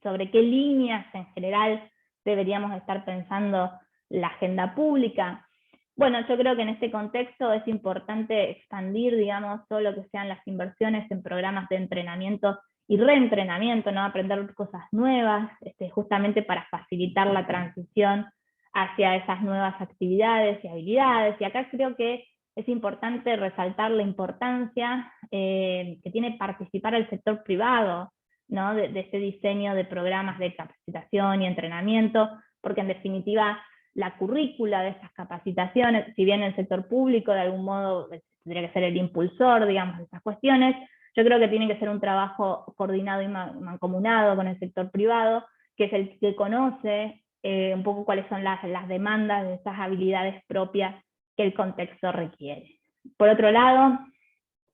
sobre qué líneas en general deberíamos estar pensando la agenda pública. Bueno, yo creo que en este contexto es importante expandir, digamos, todo lo que sean las inversiones en programas de entrenamiento y reentrenamiento, ¿no? Aprender cosas nuevas, justamente para facilitar la transición hacia esas nuevas actividades y habilidades. Y acá creo que es importante resaltar la importancia que tiene participar el sector privado, ¿no?, de este diseño de programas de capacitación y entrenamiento, porque en definitiva la currícula de estas capacitaciones, si bien el sector público de algún modo tendría que ser el impulsor, digamos, de estas cuestiones, yo creo que tiene que ser un trabajo coordinado y mancomunado con el sector privado, que es el que conoce un poco cuáles son las demandas de estas habilidades propias que el contexto requiere. Por otro lado,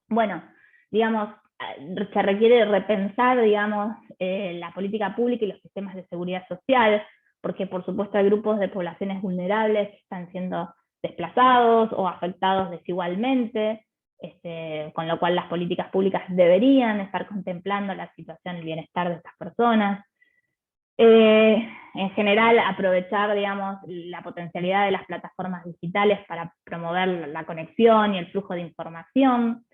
bueno, digamos, se requiere repensar, digamos, la política pública y los sistemas de seguridad social, porque por supuesto hay grupos de poblaciones vulnerables que están siendo desplazados o afectados desigualmente, con lo cual las políticas públicas deberían estar contemplando la situación y el bienestar de estas personas. En general, aprovechar, digamos, la potencialidad de las plataformas digitales para promover la conexión y el flujo de información.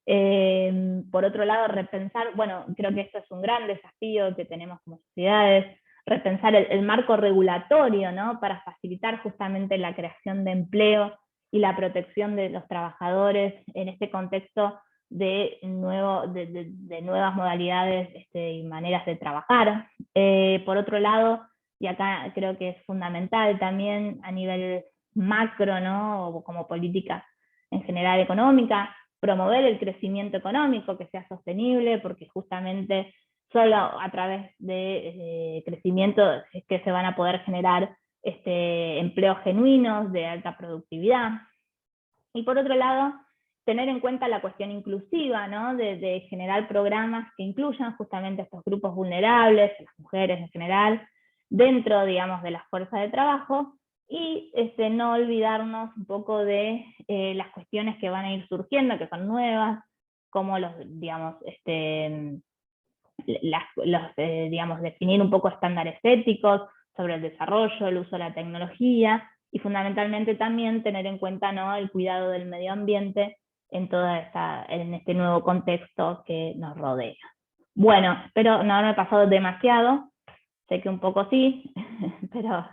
Por otro lado, repensar, bueno, creo que esto es un gran desafío que tenemos como sociedades, repensar el marco regulatorio, ¿no?, para facilitar justamente la creación de empleo y la protección de los trabajadores en este contexto de nuevas modalidades y maneras de trabajar. Por otro lado, y acá creo que es fundamental también a nivel macro, ¿no?, o como política en general económica, promover el crecimiento económico que sea sostenible, porque justamente solo a través de crecimiento es que se van a poder generar empleos genuinos de alta productividad. Y por otro lado, tener en cuenta la cuestión inclusiva, ¿no?, de generar programas que incluyan justamente a estos grupos vulnerables, a las mujeres en general, dentro, digamos, de la fuerza de trabajo, y no olvidarnos un poco de las cuestiones que van a ir surgiendo, que son nuevas, como digamos, digamos, definir un poco estándares éticos sobre el desarrollo, el uso de la tecnología, y fundamentalmente también tener en cuenta, ¿no?, el cuidado del medio ambiente en este nuevo contexto que nos rodea. Bueno, espero no haberme pasado demasiado, sé que un poco sí, pero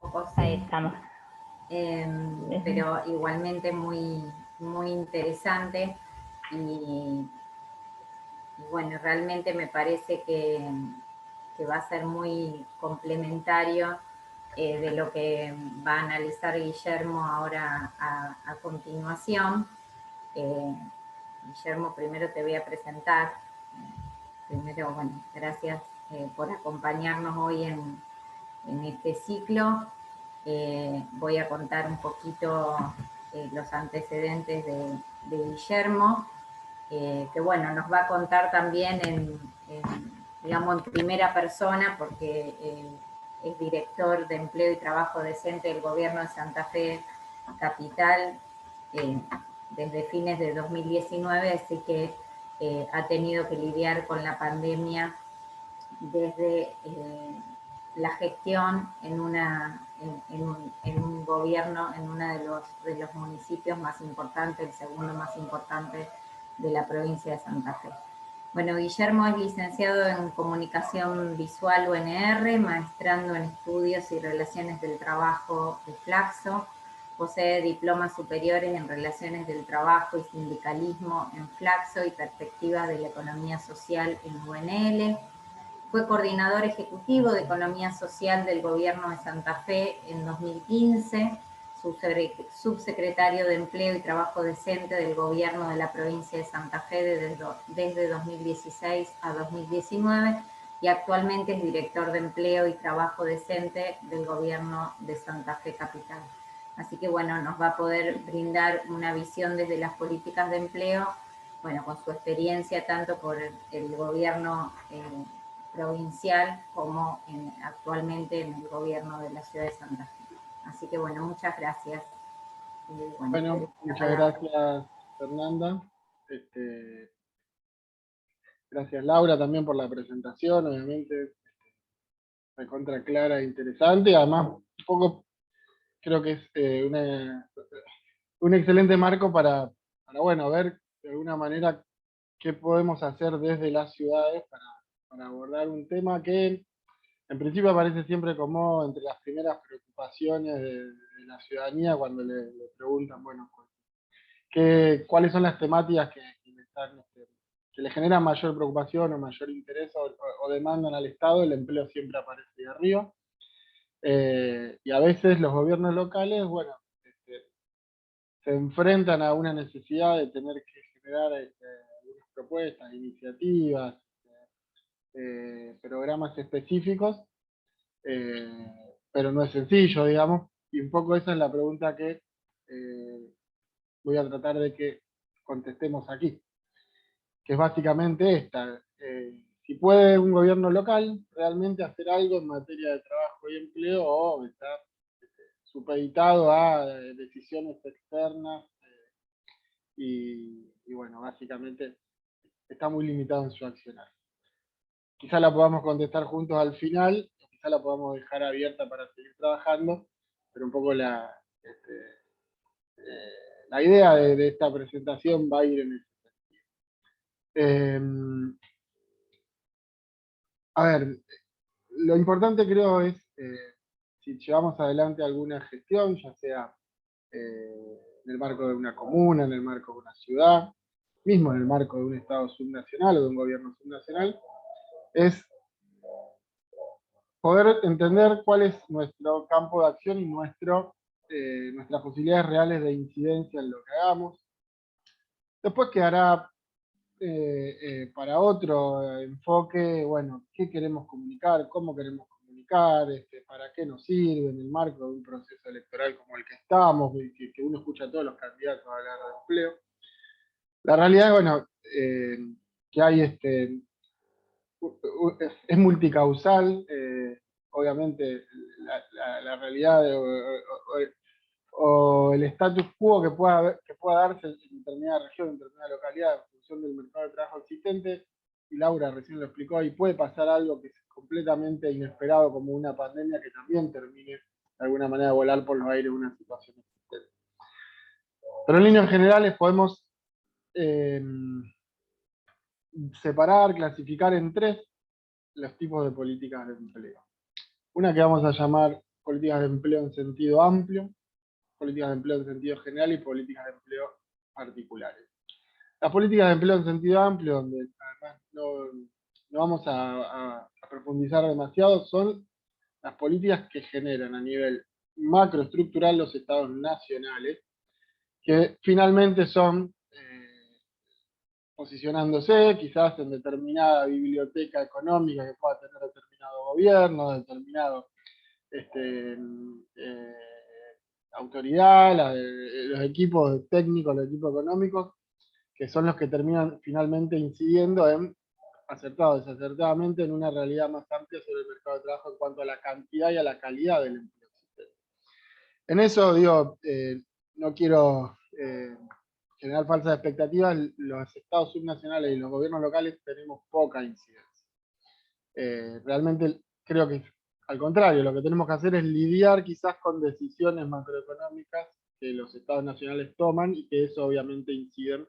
Un poco sí. ahí estamos. Pero igualmente muy, muy interesante y bueno, realmente me parece que va a ser muy complementario de lo que va a analizar Guillermo ahora a continuación. Guillermo, primero te voy a presentar. Primero, bueno, gracias por acompañarnos hoy en este ciclo. Voy a contar un poquito los antecedentes de Guillermo, que bueno, nos va a contar también digamos, en primera persona, porque es director de Empleo y Trabajo Decente del Gobierno de Santa Fe Capital desde fines de 2019, así que ha tenido que lidiar con la pandemia desde la gestión en un gobierno, en uno de los municipios más importantes, el segundo más importante de la provincia de Santa Fe. Bueno, Guillermo es licenciado en Comunicación Visual UNR, maestrando en Estudios y Relaciones del Trabajo de Flaxo, posee diplomas superiores en Relaciones del Trabajo y Sindicalismo en Flaxo y Perspectivas de la Economía Social en UNL. Fue coordinador ejecutivo de Economía Social del Gobierno de Santa Fe en 2015, subsecretario de Empleo y Trabajo Decente del Gobierno de la provincia de Santa Fe desde 2016 a 2019 y actualmente es director de Empleo y Trabajo Decente del Gobierno de Santa Fe Capital. Así que bueno, nos va a poder brindar una visión desde las políticas de empleo, bueno, con su experiencia tanto por el gobierno provincial como actualmente en el gobierno de la ciudad de Santa Fe. Así que bueno, muchas gracias. Bueno, muchas gracias, Fernanda. Gracias, Laura, también por la presentación, obviamente, recontra clara e interesante. Además, un poco creo que es un excelente marco para, bueno, ver de alguna manera qué podemos hacer desde las ciudades para abordar un tema que en principio aparece siempre como entre las primeras preocupaciones de la ciudadanía cuando le preguntan, bueno, cuáles son las temáticas que le generan mayor preocupación o mayor interés o demandan al Estado. El empleo siempre aparece de arriba. Y a veces los gobiernos locales, bueno, se enfrentan a una necesidad de tener que generar algunas propuestas, iniciativas, programas específicos, pero no es sencillo, digamos, y un poco esa es la pregunta que voy a tratar de que contestemos aquí, que es básicamente esta. Si puede un gobierno local realmente hacer algo en materia de trabajo y empleo, o está supeditado a decisiones externas y bueno, básicamente está muy limitado en su accionar. Quizá la podamos contestar juntos al final, o quizá la podamos dejar abierta para seguir trabajando, pero un poco la idea de esta presentación va a ir en ese sentido. A ver, lo importante creo es, si llevamos adelante alguna gestión, ya sea en el marco de una comuna, en el marco de una ciudad, mismo en el marco de un Estado subnacional o de un gobierno subnacional, es poder entender cuál es nuestro campo de acción y nuestras posibilidades reales de incidencia en lo que hagamos. Después quedará para otro enfoque, bueno, qué queremos comunicar, cómo queremos comunicar, para qué nos sirve en el marco de un proceso electoral como el que estamos, que uno escucha a todos los candidatos hablar de empleo. La realidad es, bueno, que hay es multicausal, obviamente la realidad o el status quo que pueda darse en determinada región, en determinada localidad, en función del mercado de trabajo existente, y Laura recién lo explicó, y puede pasar algo que es completamente inesperado, como una pandemia que también termine de alguna manera de volar por los aires una situación existente. Pero en líneas generales podemos separar, clasificar en tres los tipos de políticas de empleo. Una que vamos a llamar políticas de empleo en sentido amplio, políticas de empleo en sentido general y políticas de empleo particulares. Las políticas de empleo en sentido amplio, donde además no vamos a profundizar demasiado, son las políticas que generan a nivel macroestructural los estados nacionales, que finalmente son posicionándose quizás en determinada biblioteca económica que pueda tener determinado gobierno, determinado autoridad, los equipos técnicos, los equipos económicos, que son los que terminan finalmente incidiendo acertado o desacertadamente en una realidad más amplia sobre el mercado de trabajo en cuanto a la cantidad y a la calidad del empleo existente. En eso, digo, no quiero generar falsas expectativas, los estados subnacionales y los gobiernos locales tenemos poca incidencia. Realmente creo que al contrario, lo que tenemos que hacer es lidiar quizás con decisiones macroeconómicas que los estados nacionales toman y que eso obviamente inciden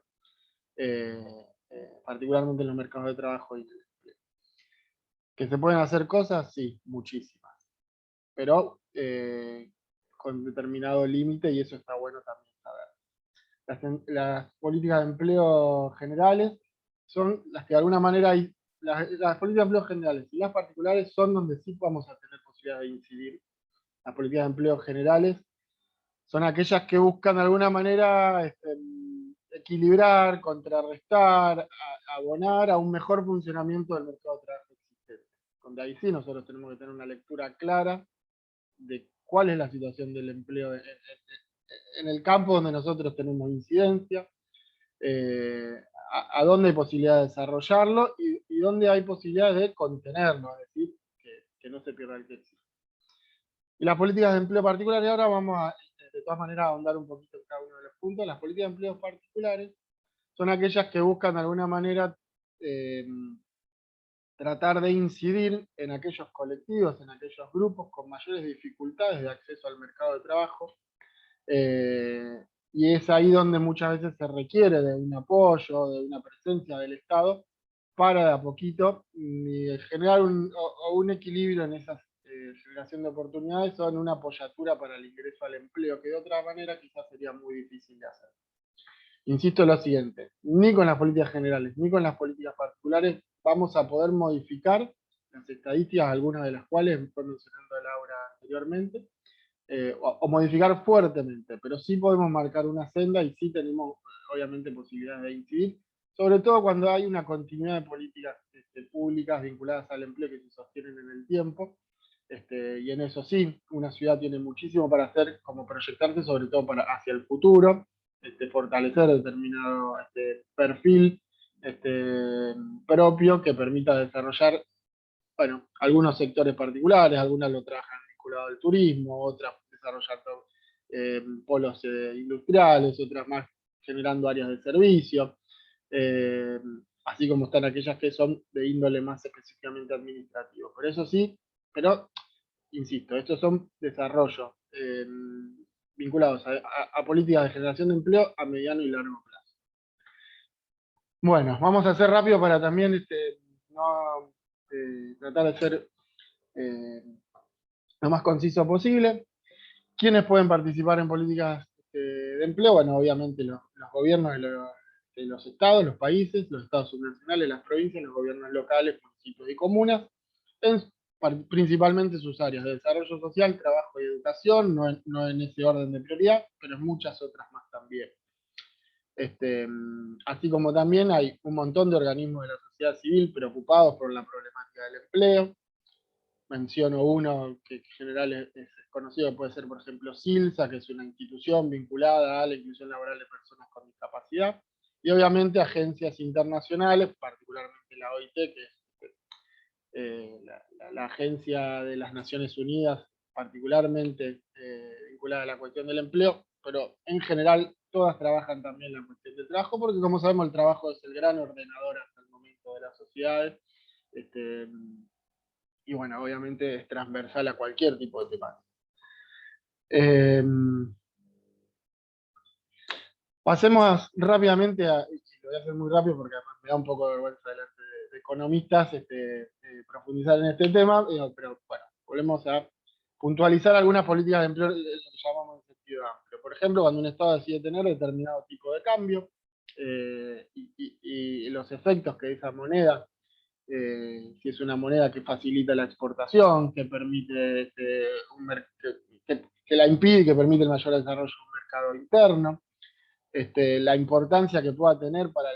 particularmente en los mercados de trabajo y en el empleo. ¿Que se pueden hacer cosas? Sí, muchísimas. Pero con determinado límite, y eso está bueno también saber. Las políticas de empleo generales son las que de alguna manera hay. Las políticas de empleo generales y las particulares son donde sí vamos a tener posibilidad de incidir. Las políticas de empleo generales son aquellas que buscan de alguna manera equilibrar, contrarrestar, abonar a un mejor funcionamiento del mercado de trabajo existente. Donde ahí sí nosotros tenemos que tener una lectura clara de cuál es la situación del empleo en el campo donde nosotros tenemos incidencia, a dónde hay posibilidad de desarrollarlo y dónde hay posibilidades de contenerlo, es decir, que no se pierda el que existe. Y las políticas de empleo particulares, ahora vamos a, de todas maneras, a ahondar un poquito en cada uno de los puntos. Las políticas de empleo particulares son aquellas que buscan de alguna manera tratar de incidir en aquellos colectivos, en aquellos grupos con mayores dificultades de acceso al mercado de trabajo, y es ahí donde muchas veces se requiere de un apoyo, de una presencia del Estado, para de a poquito generar un equilibrio en esa generación de oportunidades o en una apoyatura para el ingreso al empleo, que de otra manera quizás sería muy difícil de hacer. Insisto en lo siguiente, ni con las políticas generales, ni con las políticas particulares vamos a poder modificar las estadísticas, algunas de las cuales fue mencionando Laura anteriormente, o modificar fuertemente, pero sí podemos marcar una senda y sí tenemos obviamente posibilidades de incidir, sobre todo cuando hay una continuidad de políticas públicas vinculadas al empleo que se sostienen en el tiempo, y en eso sí, una ciudad tiene muchísimo para hacer, como proyectarse, sobre todo hacia el futuro, fortalecer determinado perfil propio que permita desarrollar, bueno, algunos sectores particulares, algunas lo trabajan vinculado al turismo, otras desarrollando polos industriales, otras más generando áreas de servicio, así como están aquellas que son de índole más específicamente administrativo. Por eso sí, pero insisto, estos son desarrollos vinculados a políticas de generación de empleo a mediano y largo plazo. Bueno, vamos a hacer rápido para también no, tratar de ser lo más conciso posible. ¿Quiénes pueden participar en políticas de empleo? Bueno, obviamente los gobiernos de los estados, los países, los estados subnacionales, las provincias, los gobiernos locales, municipios y comunas, principalmente sus áreas de desarrollo social, trabajo y educación, no en ese orden de prioridad, pero en muchas otras más también. Así como también hay un montón de organismos de la sociedad civil preocupados por la problemática del empleo. Menciono uno que en general es conocido, puede ser por ejemplo SILSA, que es una institución vinculada a la inclusión laboral de personas con discapacidad, y obviamente agencias internacionales, particularmente la OIT, que es la Agencia de las Naciones Unidas particularmente vinculada a la cuestión del empleo, pero en general todas trabajan también la cuestión del trabajo, porque como sabemos el trabajo es el gran ordenador hasta el momento de las sociedades, y bueno, obviamente es transversal a cualquier tipo de temática. Pasemos rápidamente a, y lo voy a hacer muy rápido porque además me da un poco de vergüenza delante de economistas profundizar en este tema, pero bueno, volvemos a puntualizar algunas políticas de empleo, lo que llamamos en sentido amplio. Por ejemplo, cuando un Estado decide tener determinado tipo de cambio y los efectos que esa moneda, si es una moneda que facilita la exportación, que permite que la impide y que permite el mayor desarrollo de un mercado interno, la importancia que pueda tener para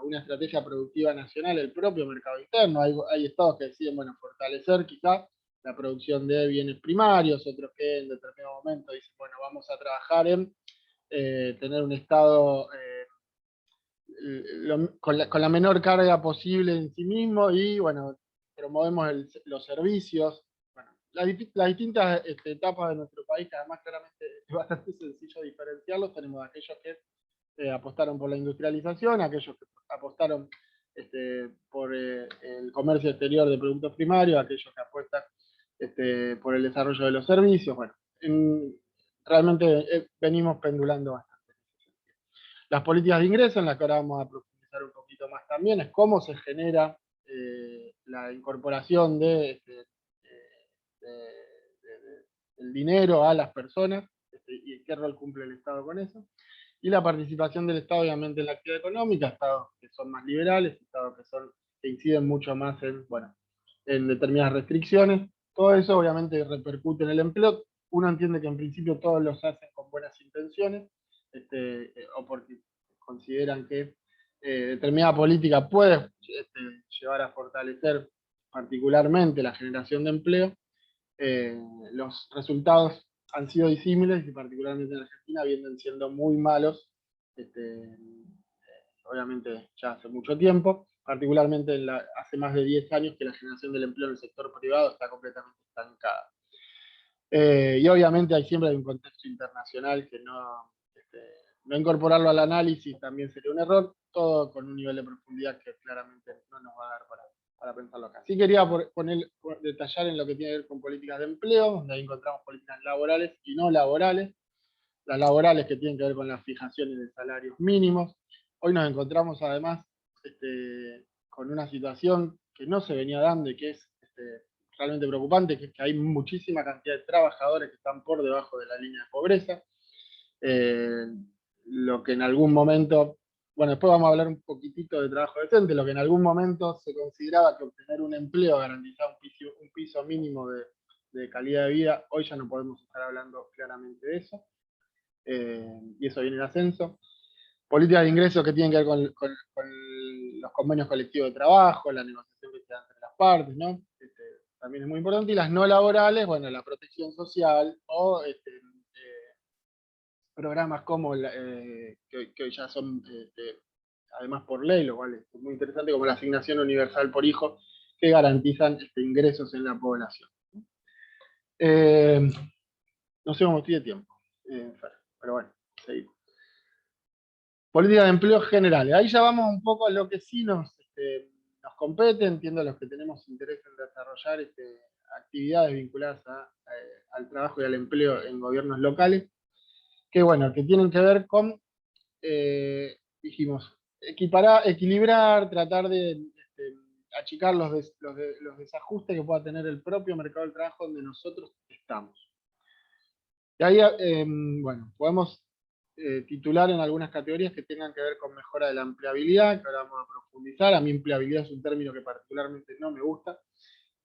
una estrategia productiva nacional el propio mercado interno. Hay estados que deciden, bueno, fortalecer quizás la producción de bienes primarios, otros que en determinado momento dicen, bueno, vamos a trabajar en tener un estado con la menor carga posible en sí mismo y, bueno, promovemos los servicios. Bueno, las distintas etapas de nuestro país, que además claramente es bastante sencillo diferenciarlos. Tenemos aquellos que apostaron por la industrialización, aquellos que apostaron por el comercio exterior de productos primarios, aquellos que apuestan por el desarrollo de los servicios. Bueno, realmente venimos pendulando bastante. Las políticas de ingreso, en las que ahora vamos a profundizar un poquito más también, es cómo se genera la incorporación del dinero a las personas y qué rol cumple el Estado con eso. Y la participación del Estado, obviamente, en la actividad económica, estados que son más liberales, estados que inciden mucho más en determinadas restricciones. Todo eso, obviamente, repercute en el empleo. Uno entiende que en principio todos los hacen con buenas intenciones, o porque consideran que determinada política puede llevar a fortalecer particularmente la generación de empleo. Los resultados han sido disímiles y particularmente en Argentina vienen siendo muy malos, obviamente ya hace mucho tiempo, particularmente hace más de 10 años que la generación del empleo en el sector privado está completamente estancada. Y obviamente siempre hay un contexto internacional que no incorporarlo al análisis también sería un error, todo con un nivel de profundidad que claramente no nos va a dar para pensarlo acá. Sí quería detallar en lo que tiene que ver con políticas de empleo, donde ahí encontramos políticas laborales y no laborales. Las laborales que tienen que ver con las fijaciones de salarios mínimos. Hoy nos encontramos además con una situación que no se venía dando y que es realmente preocupante, que es que hay muchísima cantidad de trabajadores que están por debajo de la línea de pobreza. Lo que en algún momento, bueno, después vamos a hablar un poquitito de trabajo decente, lo que en algún momento se consideraba que obtener un empleo garantizaba un piso mínimo de calidad de vida, hoy ya no podemos estar hablando claramente de eso, y eso viene en ascenso. Políticas de ingresos que tienen que ver con los convenios colectivos de trabajo, la negociación que se da entre las partes, ¿no? También es muy importante, y las no laborales, bueno, la protección social o programas como que hoy ya son, además por ley, lo cual es muy interesante, como la asignación universal por hijo, que garantizan ingresos en la población. No sé cómo estoy de tiempo, pero bueno, seguimos. Política de empleo generales. Ahí ya vamos un poco a lo que sí nos compete, entiendo a los que tenemos interés en desarrollar actividades vinculadas al trabajo y al empleo en gobiernos locales, que bueno, que tienen que ver con, dijimos, equilibrar, tratar de achicar los desajustes que pueda tener el propio mercado del trabajo donde nosotros estamos. Y ahí, bueno, podemos titular en algunas categorías que tengan que ver con mejora de la empleabilidad, que ahora vamos a profundizar. A mí empleabilidad es un término que particularmente no me gusta.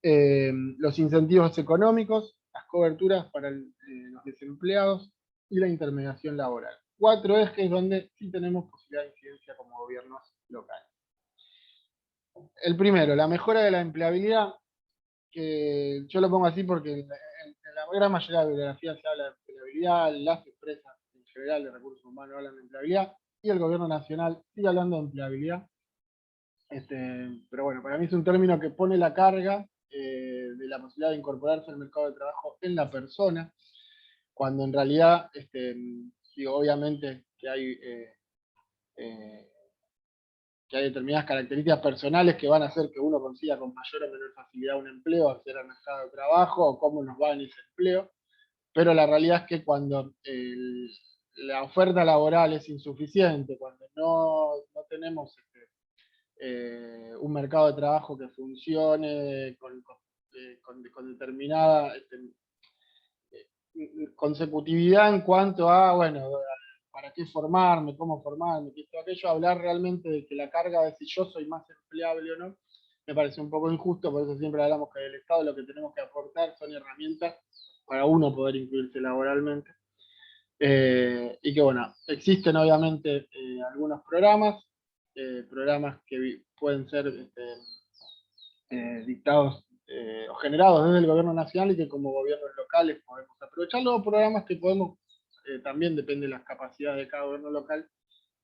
Los incentivos económicos, las coberturas para los desempleados y la intermediación laboral. 4 ejes donde sí tenemos posibilidad de incidencia como gobiernos locales. El primero, la mejora de la empleabilidad, que yo lo pongo así porque en la gran mayoría de la bibliografía se habla de empleabilidad, las empresas en general de recursos humanos hablan de empleabilidad, y el gobierno nacional sigue hablando de empleabilidad. Pero bueno, para mí es un término que pone la carga de la posibilidad de incorporarse al mercado de trabajo en la persona, cuando en realidad, digo, obviamente que hay determinadas características personales que van a hacer que uno consiga con mayor o menor facilidad un empleo, acceder al mercado de trabajo, o cómo nos va en ese empleo, pero la realidad es que cuando la oferta laboral es insuficiente, cuando no tenemos un mercado de trabajo que funcione con determinada consecutividad en cuanto a, bueno, para qué formarme, cómo formarme, qué esto, aquello, hablar realmente de que la carga de si yo soy más empleable o no, me parece un poco injusto, por eso siempre hablamos que el Estado lo que tenemos que aportar son herramientas para uno poder incluirse laboralmente. Y que bueno, existen obviamente algunos programas que pueden ser dictados o generados desde el gobierno nacional y que como gobiernos locales podemos aprovechar los programas que podemos, también depende de las capacidades de cada gobierno local,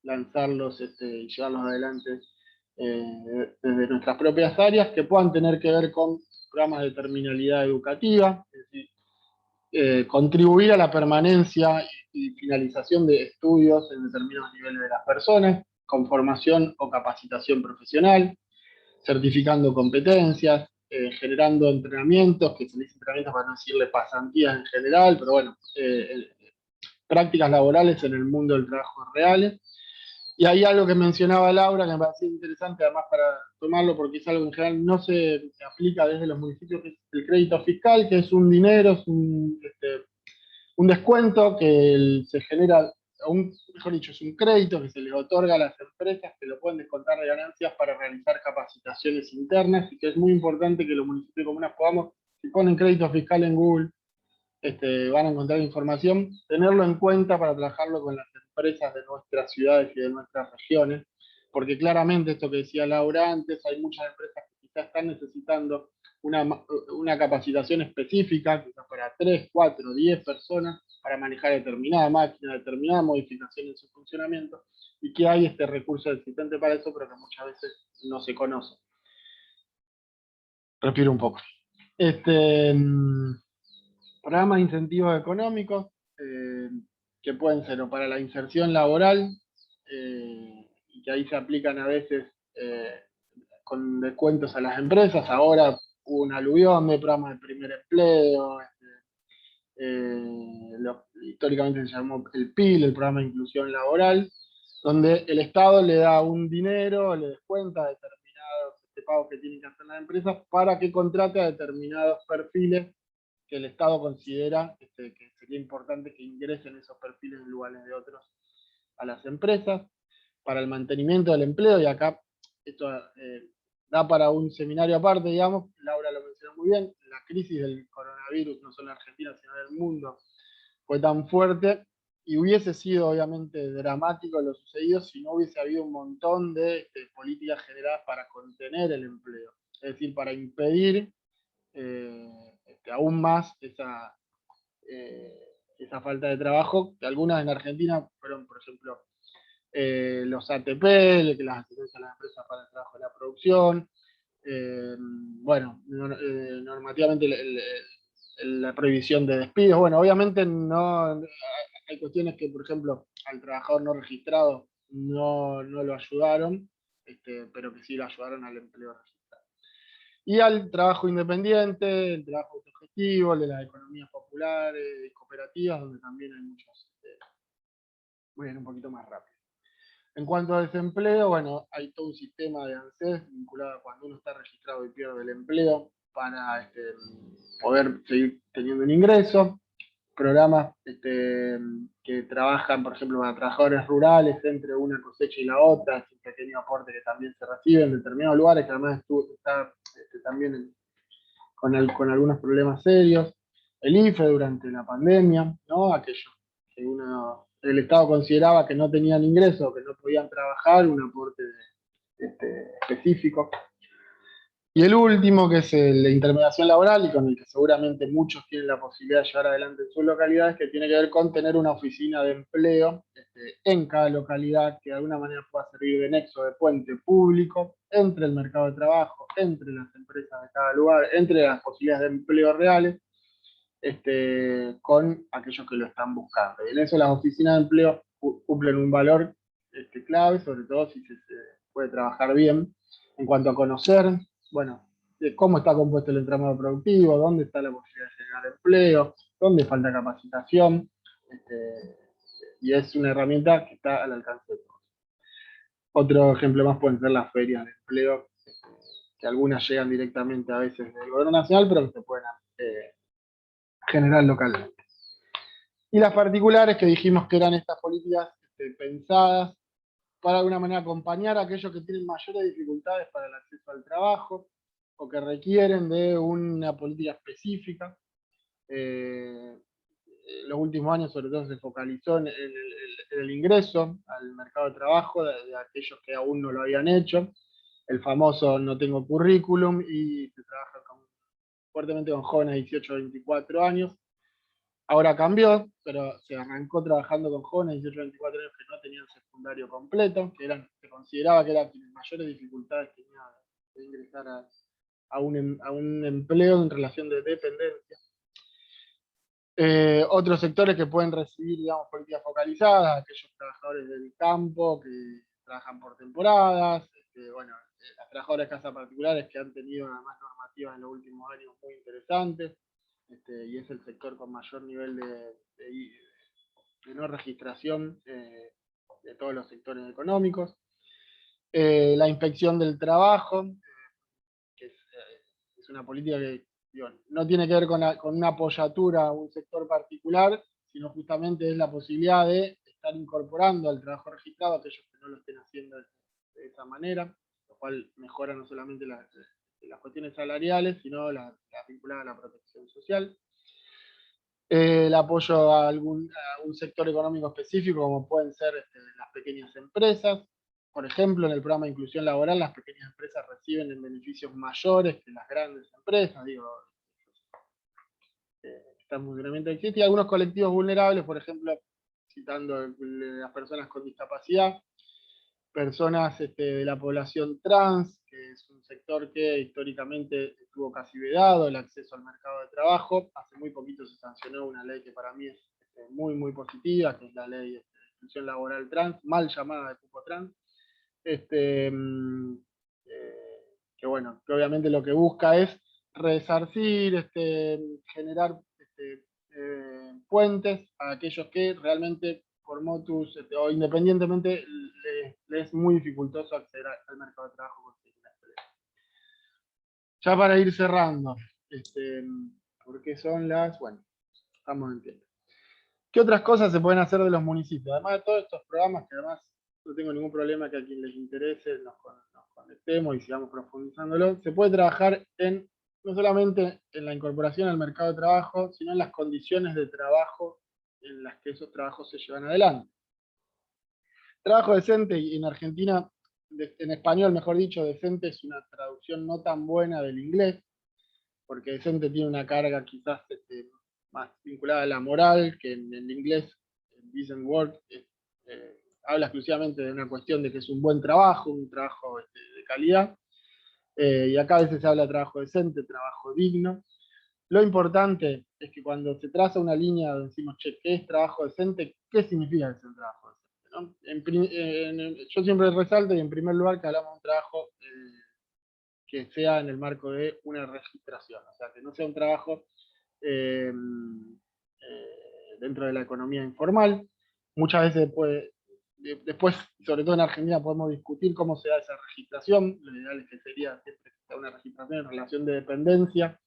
lanzarlos y llevarlos adelante desde nuestras propias áreas, que puedan tener que ver con programas de terminalidad educativa, es decir, contribuir a la permanencia y finalización de estudios en determinados niveles de las personas, con formación o capacitación profesional, certificando competencias, generando entrenamientos, que se dice entrenamientos para no decirle pasantías en general, pero bueno, prácticas laborales en el mundo del trabajo reales. Y hay algo que mencionaba Laura que me parecía interesante, además para tomarlo, porque es algo que en general no se aplica desde los municipios, que es el crédito fiscal, que es un dinero, es un descuento que se genera, mejor dicho, es un crédito que se les otorga a las empresas que lo pueden descontar de ganancias para realizar capacitaciones internas, y que es muy importante que los municipios y comunas podamos, si ponen crédito fiscal en Google, van a encontrar información, tenerlo en cuenta para trabajarlo con las empresas de nuestras ciudades y de nuestras regiones, porque claramente esto que decía Laura antes, hay muchas empresas que quizás están necesitando una capacitación específica, quizás para 3, 4, 10 personas, para manejar determinada máquina, determinada modificación en su funcionamiento, y que hay este recurso existente para eso, pero que muchas veces no se conoce. Respiro un poco. Programas de incentivos económicos que pueden ser o para la inserción laboral, y que ahí se aplican a veces con descuentos a las empresas. Ahora hubo un aluvión de programas de primer empleo, históricamente se llamó el PIL, el programa de inclusión laboral, donde el Estado le da un dinero, le descuenta determinados pagos que tienen que hacer las empresas para que contrate a determinados perfiles que el Estado considera que sería importante que ingresen esos perfiles en lugares de otros a las empresas, para el mantenimiento del empleo, y acá esto da para un seminario aparte, digamos, Laura lo mencionó muy bien, la crisis del coronavirus, no solo en Argentina, sino en el mundo, fue tan fuerte, y hubiese sido obviamente dramático lo sucedido si no hubiese habido un montón de políticas generadas para contener el empleo, es decir, para impedir aún más esa falta de trabajo, que algunas en Argentina fueron, por ejemplo, los ATP, las asistencias a las empresas para el trabajo de la producción, bueno, normativamente la prohibición de despidos. Bueno, obviamente no hay cuestiones que, por ejemplo, al trabajador no registrado no lo ayudaron, pero que sí lo ayudaron al empleo registrado. Y al trabajo independiente, el trabajo autogestivo, el de las economías populares y cooperativas, donde también hay muchos. Voy a ir un poquito más rápido. En cuanto a desempleo, bueno, hay todo un sistema de ANSES vinculado a cuando uno está registrado y pierde el empleo para poder seguir teniendo un ingreso. Programas que trabajan, por ejemplo, para trabajadores rurales entre una cosecha y la otra, es un pequeño aporte que también se recibe en determinados lugares, que además está también con algunos problemas serios. El IFE durante la pandemia, ¿no? Aquello que el Estado consideraba que no tenían ingresos, que no podían trabajar, un aporte específico. Y el último, que es el de intermediación laboral, y con el que seguramente muchos tienen la posibilidad de llevar adelante en sus localidades, que tiene que ver con tener una oficina de empleo en cada localidad, que de alguna manera pueda servir de nexo, de puente público entre el mercado de trabajo, entre las empresas de cada lugar, entre las posibilidades de empleo reales, con aquellos que lo están buscando. Y en eso las oficinas de empleo cumplen un valor clave, sobre todo si se puede trabajar bien, en cuanto a conocer, bueno, de cómo está compuesto el entramado productivo, dónde está la posibilidad de generar empleo, dónde falta capacitación, y es una herramienta que está al alcance de todos. Otro ejemplo más pueden ser las ferias de empleo, que algunas llegan directamente a veces del gobierno nacional, pero que se pueden generar localmente. Y las particulares, que dijimos que eran estas políticas pensadas para de alguna manera acompañar a aquellos que tienen mayores dificultades para el acceso al trabajo o que requieren de una política específica. En los últimos años sobre todo se focalizó en el ingreso al mercado de trabajo de aquellos que aún no lo habían hecho, el famoso no tengo currículum, y se trabaja fuertemente con jóvenes de 18 a 24 años. Ahora cambió, pero se arrancó trabajando con jóvenes de 18 a 24 años que no tenían secundario completo, que se consideraba que eran quienes mayores dificultades tenían de ingresar a un empleo en relación de dependencia. Otros sectores que pueden recibir, digamos, políticas focalizadas, aquellos trabajadores del campo que trabajan por temporadas, las trabajadoras de casas particulares que han tenido además normativas en los últimos años muy interesantes, y es el sector con mayor nivel de no registración de todos los sectores económicos. La inspección del trabajo, que es una política que no tiene que ver con una apoyatura a un sector particular, sino justamente es la posibilidad de estar incorporando al trabajo registrado a aquellos que no lo estén haciendo de esa manera, lo cual mejora no solamente las cuestiones salariales, sino las vinculadas a la protección social. El apoyo a un sector económico específico, como pueden ser las pequeñas empresas. Por ejemplo, en el programa de inclusión laboral, las pequeñas empresas reciben en beneficios mayores que las grandes empresas. Está en funcionamiento existe. Y algunos colectivos vulnerables, por ejemplo, citando las personas con discapacidad, personas de la población trans, que es un sector que históricamente estuvo casi vedado el acceso al mercado de trabajo. Hace muy poquito se sancionó una ley que para mí es muy, muy positiva, que es la ley de inclusión laboral trans, mal llamada de cupo trans, que obviamente lo que busca es resarcir, generar puentes a aquellos que realmente por motus o independientemente les es muy dificultoso acceder al mercado de trabajo. Ya para ir cerrando, porque son estamos en tiempo. ¿Qué otras cosas se pueden hacer de los municipios? Además de todos estos programas, que además no tengo ningún problema que a quien les interese nos conectemos y sigamos profundizándolo, se puede trabajar no solamente en la incorporación al mercado de trabajo, sino en las condiciones de trabajo en las que esos trabajos se llevan adelante. Trabajo decente, y en Argentina, en español mejor dicho, decente es una traducción no tan buena del inglés, porque decente tiene una carga quizás más vinculada a la moral, que en el inglés, decent work, habla exclusivamente de una cuestión de que es un buen trabajo, un trabajo de calidad, y acá a veces se habla de trabajo decente, trabajo digno. Lo importante es que cuando se traza una línea donde decimos, che, ¿qué es trabajo decente? ¿Qué significa que es un trabajo decente? ¿No? Yo siempre resalto, y en primer lugar, que hablamos de un trabajo que sea en el marco de una registración, o sea, que no sea un trabajo dentro de la economía informal. Muchas veces después, sobre todo en Argentina, podemos discutir cómo se da esa registración. Lo ideal es que sería siempre una registración en relación de dependencia,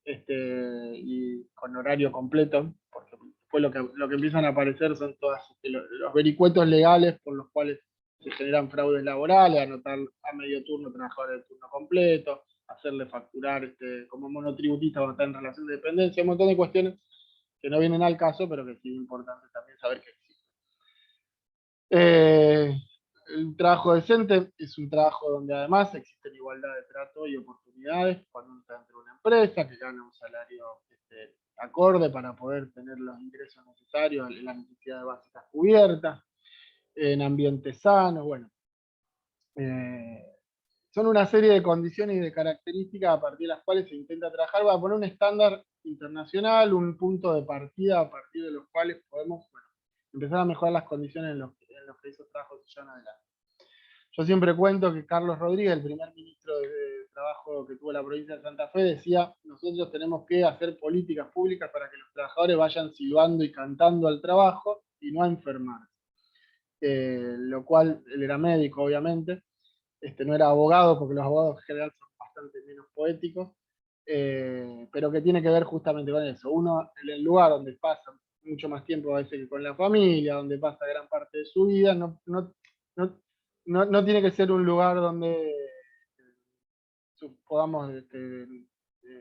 y con horario completo, porque después lo que empiezan a aparecer son todos los vericuetos legales por los cuales se generan fraudes laborales, anotar a medio turno trabajadores de turno completo, hacerle facturar como monotributista cuando está en relación de dependencia, un montón de cuestiones que no vienen al caso, pero que sí es importante también saber que existen. el trabajo decente es un trabajo donde además existe igualdad de trato y oportunidades cuando uno está dentro de una empresa, que gana un salario acorde para poder tener los ingresos necesarios, las necesidades básicas cubiertas, en ambientes sanos, bueno. Son una serie de condiciones y de características a partir de las cuales se intenta trabajar para poner un estándar internacional, un punto de partida a partir de los cuales podemos empezar a mejorar las condiciones en los que esos trabajos se llevan adelante. Yo siempre cuento que Carlos Rodríguez, el primer ministro de Trabajo que tuvo la provincia de Santa Fe, decía: nosotros tenemos que hacer políticas públicas para que los trabajadores vayan silbando y cantando al trabajo y no a enfermarse. Lo cual, él era médico, obviamente, no era abogado, porque los abogados en general son bastante menos poéticos, pero que tiene que ver justamente con eso. Uno, en el lugar donde pasa mucho más tiempo a veces que con la familia, donde pasa gran parte de su vida, no tiene que ser un lugar donde podamos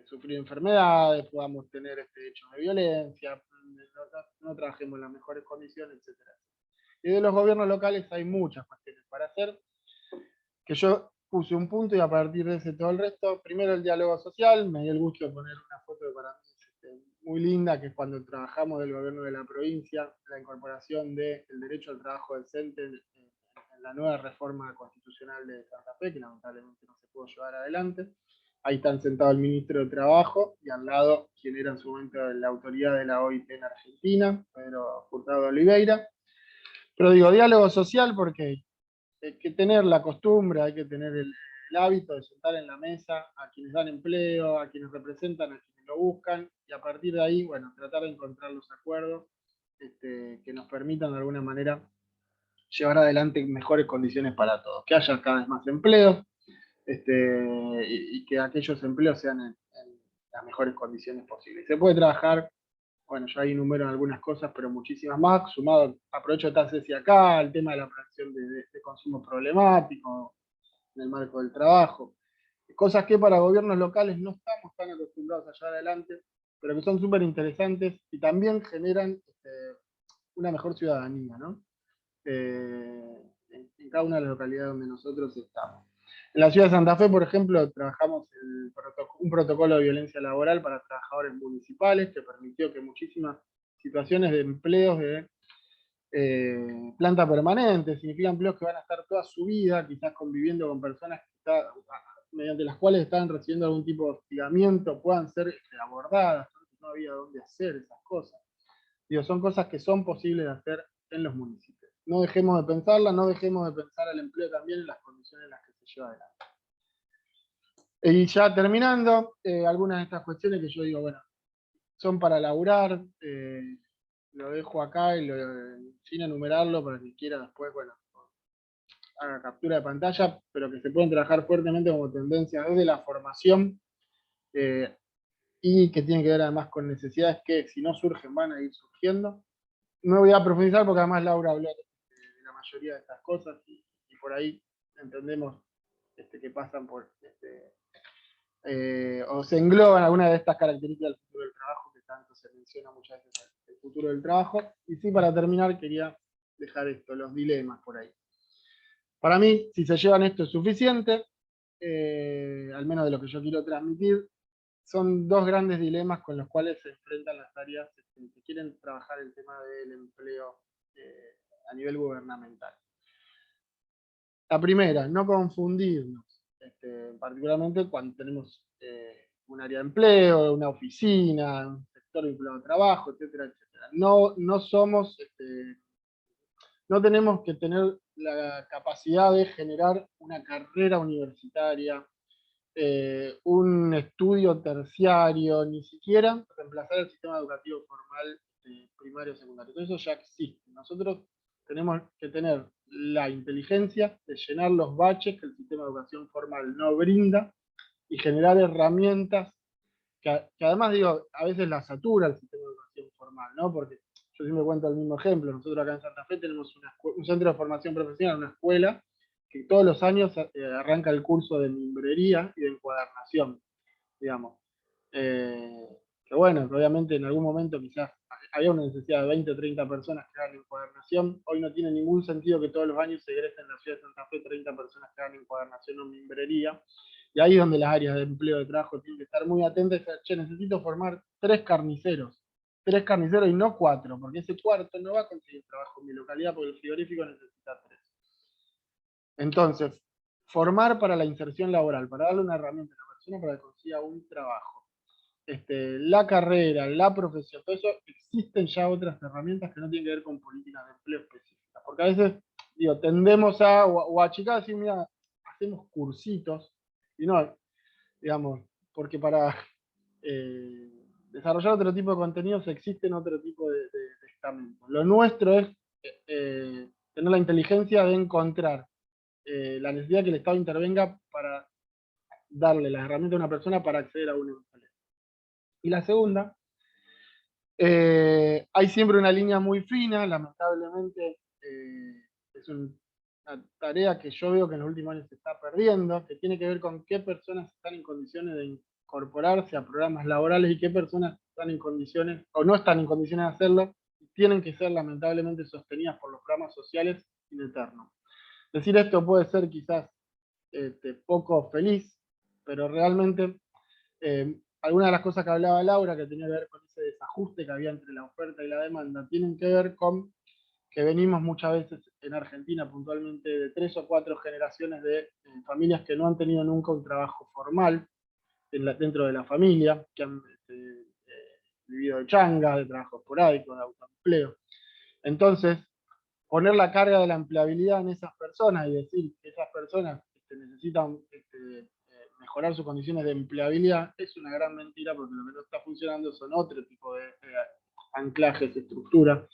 sufrir enfermedades, podamos tener hechos de violencia, no trabajemos en las mejores condiciones, etc. Y de los gobiernos locales hay muchas cuestiones para hacer, que yo puse un punto y a partir de ese todo el resto. Primero, el diálogo social. Me dio el gusto de poner una foto que para mí es muy linda, que es cuando trabajamos del gobierno de la provincia, la incorporación del derecho al trabajo decente en la nueva reforma constitucional de Santa Fe, que lamentablemente no se pudo llevar adelante. Ahí están sentados el ministro de Trabajo y al lado quien era en su momento la autoridad de la OIT en Argentina, Pedro Hurtado de Oliveira. Pero digo, diálogo social porque hay que tener la costumbre, hay que tener el hábito de sentar en la mesa a quienes dan empleo, a quienes representan, a quienes lo buscan, y a partir de ahí, bueno, tratar de encontrar los acuerdos que nos permitan de alguna manera llevar adelante mejores condiciones para todos, que haya cada vez más empleos, y que aquellos empleos sean en las mejores condiciones posibles. Se puede trabajar, bueno, yo ahí enumero algunas cosas, pero muchísimas más, sumado, aprovecho de estar acá, el tema de la prevención de consumo problemático en el marco del trabajo, cosas que para gobiernos locales no estamos tan acostumbrados a llevar adelante, pero que son súper interesantes y también generan una mejor ciudadanía, ¿no? En cada una de las localidades donde nosotros estamos. En la ciudad de Santa Fe, por ejemplo, trabajamos un protocolo de violencia laboral para trabajadores municipales que permitió que muchísimas situaciones de empleos de planta permanente, significa empleos que van a estar toda su vida, quizás conviviendo con personas mediante las cuales están recibiendo algún tipo de hostigamiento, puedan ser abordadas, no había dónde hacer esas cosas. Digo, son cosas que son posibles de hacer en los municipios. No dejemos de pensarla, no dejemos de pensar el empleo también en las condiciones en las que se lleva adelante. Y ya terminando, algunas de estas cuestiones que yo digo, bueno, son para laburar, lo dejo acá y sin enumerarlo para que quiera después, bueno, haga captura de pantalla, pero que se pueden trabajar fuertemente como tendencia desde la formación y que tienen que ver además con necesidades que si no surgen van a ir surgiendo. No voy a profundizar porque además Laura habló de la mayoría de estas cosas y por ahí entendemos que pasan por, o se engloban algunas de estas características del futuro del trabajo que tanto se menciona muchas veces el futuro del trabajo. Y sí, para terminar quería dejar los dilemas por ahí. Para mí, si se llevan esto es suficiente, al menos de lo que yo quiero transmitir. Son dos grandes dilemas con los cuales se enfrentan las áreas que quieren trabajar el tema del empleo a nivel gubernamental. La primera, no confundirnos, particularmente cuando tenemos un área de empleo, una oficina, un sector vinculado al trabajo, etcétera, etcétera. No somos, no tenemos que tener la capacidad de generar una carrera universitaria, un estudio terciario, ni siquiera reemplazar el sistema educativo formal primario o secundario. Todo eso ya existe. Nosotros tenemos que tener la inteligencia de llenar los baches que el sistema de educación formal no brinda y generar herramientas que además, digo, a veces la satura el sistema de educación formal, ¿no? Porque yo siempre cuento el mismo ejemplo. Nosotros acá en Santa Fe tenemos un centro de formación profesional, una escuela, que todos los años arranca el curso de mimbrería y de encuadernación, digamos. Que bueno, que obviamente en algún momento quizás había una necesidad de 20 o 30 personas que hagan encuadernación. Hoy no tiene ningún sentido que todos los años se egresen en la ciudad de Santa Fe 30 personas que hagan encuadernación o mimbrería. Y ahí es donde las áreas de empleo de trabajo tienen que estar muy atentas. Che, necesito formar 3 carniceros y no 4, porque ese cuarto no va a conseguir trabajo en mi localidad porque el frigorífico necesita 3. Entonces, formar para la inserción laboral, para darle una herramienta a la persona para que consiga un trabajo. La carrera, la profesión, todo eso, existen ya otras herramientas que no tienen que ver con políticas de empleo específicas. Porque a veces, digo, tendemos o a achicar, decir, mira, hacemos cursitos, y no, digamos, porque para desarrollar otro tipo de contenidos existen otro tipo de estamentos. Lo nuestro es tener la inteligencia de encontrar la necesidad que el Estado intervenga para darle las herramientas a una persona para acceder a un empleo. Y la segunda, hay siempre una línea muy fina, lamentablemente es una tarea que yo veo que en los últimos años se está perdiendo, que tiene que ver con qué personas están en condiciones de incorporarse a programas laborales y qué personas están en condiciones, o no están en condiciones de hacerlo, y tienen que ser lamentablemente sostenidas por los programas sociales in eterno. Decir esto puede ser quizás poco feliz, pero realmente algunas de las cosas que hablaba Laura, que tenía que ver con ese desajuste que había entre la oferta y la demanda, tienen que ver con que venimos muchas veces en Argentina puntualmente de 3 o 4 generaciones de familias que no han tenido nunca un trabajo formal dentro de la familia, que han vivido de changa, de trabajo esporádico, de autoempleo. Entonces, poner la carga de la empleabilidad en esas personas y decir que esas personas necesitan mejorar sus condiciones de empleabilidad es una gran mentira, porque lo que no está funcionando son otro tipo de anclajes, de estructuras,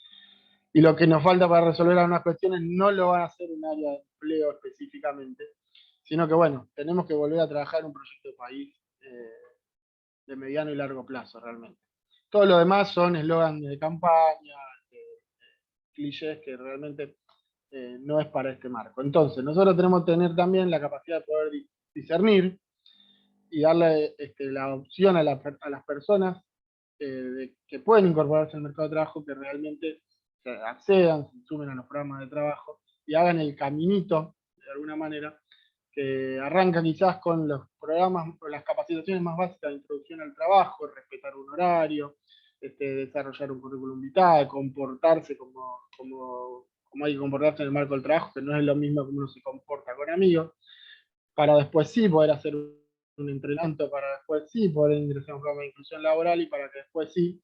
y lo que nos falta para resolver algunas cuestiones no lo van a hacer un área de empleo específicamente, sino que bueno, tenemos que volver a trabajar un proyecto de país de mediano y largo plazo realmente. Todo lo demás son eslogans de campaña, clichés que realmente no es para este marco. Entonces, nosotros tenemos que tener también la capacidad de poder discernir y darle la opción a las personas que pueden incorporarse al mercado de trabajo, que realmente accedan, se sumen a los programas de trabajo y hagan el caminito, de alguna manera, que arranca quizás con los programas, con las capacitaciones más básicas de introducción al trabajo, respetar un horario, desarrollar un currículum vitae, comportarse como hay que comportarse en el marco del trabajo, que no es lo mismo como uno se comporta con amigos, para después sí poder hacer un entrenamiento, para después sí poder ingresar a un programa de inclusión laboral y para que después sí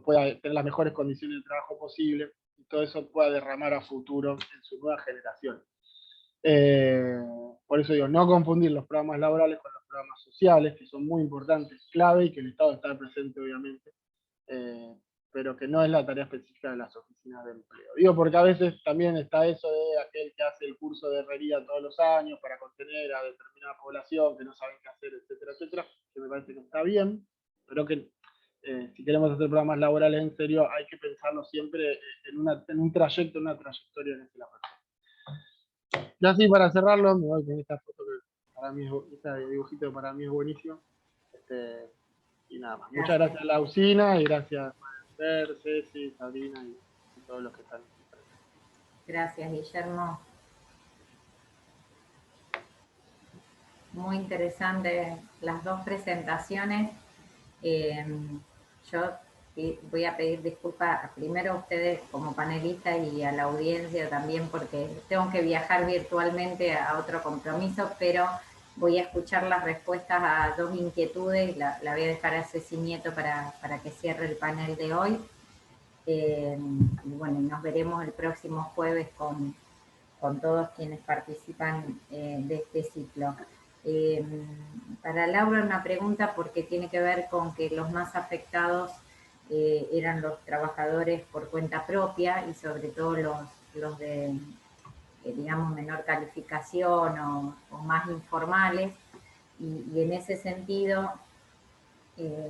pueda tener las mejores condiciones de trabajo posible y todo eso pueda derramar a futuro en su nueva generación. Por eso digo, no confundir los programas laborales con los programas sociales, que son muy importantes, clave, y que el Estado está presente obviamente, pero que no es la tarea específica de las oficinas de empleo. Digo, porque a veces también está eso de aquel que hace el curso de herrería todos los años para contener a determinada población que no saben qué hacer, etcétera, etcétera, que me parece que está bien, pero que si queremos hacer programas laborales en serio, hay que pensarlo siempre en un trayecto, en una trayectoria en ese labor. Y así para cerrarlo, me voy con esta foto que para mí este dibujito para mí es buenísimo. Y nada más. Muchas gracias a la usina y gracias a Fer, Ceci, Sabrina y todos los que están aquí. Gracias, Guillermo. Muy interesante las dos presentaciones. Yo voy a pedir disculpas primero a ustedes como panelistas y a la audiencia también, porque tengo que viajar virtualmente a otro compromiso, pero voy a escuchar las respuestas a dos inquietudes. La voy a dejar a Ceci Nieto para que cierre el panel de hoy. Y bueno, nos veremos el próximo jueves con todos quienes participan de este ciclo. Para Laura una pregunta porque tiene que ver con que los más afectados eran los trabajadores por cuenta propia y sobre todo los de, digamos, menor calificación o más informales. Y en ese sentido,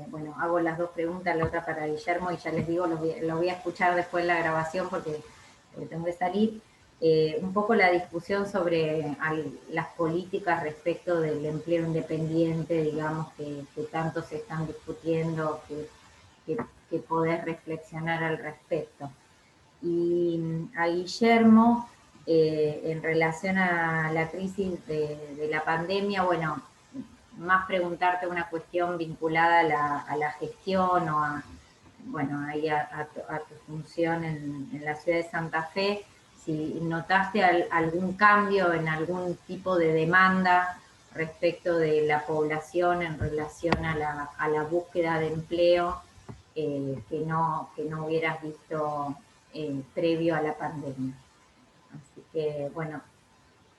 bueno, hago las dos preguntas, la otra para Guillermo, y ya les digo, lo voy a escuchar después en la grabación porque tengo que salir. Un poco la discusión sobre las políticas respecto del empleo independiente, digamos, que tanto se están discutiendo, que que podés reflexionar al respecto. Y a Guillermo, en relación a la crisis de la pandemia, bueno, más preguntarte una cuestión vinculada a la gestión o a, bueno, ahí a tu función en la ciudad de Santa Fe, si notaste algún cambio en algún tipo de demanda respecto de la población en relación a la búsqueda de empleo que no hubieras visto previo a la pandemia. Así que, bueno,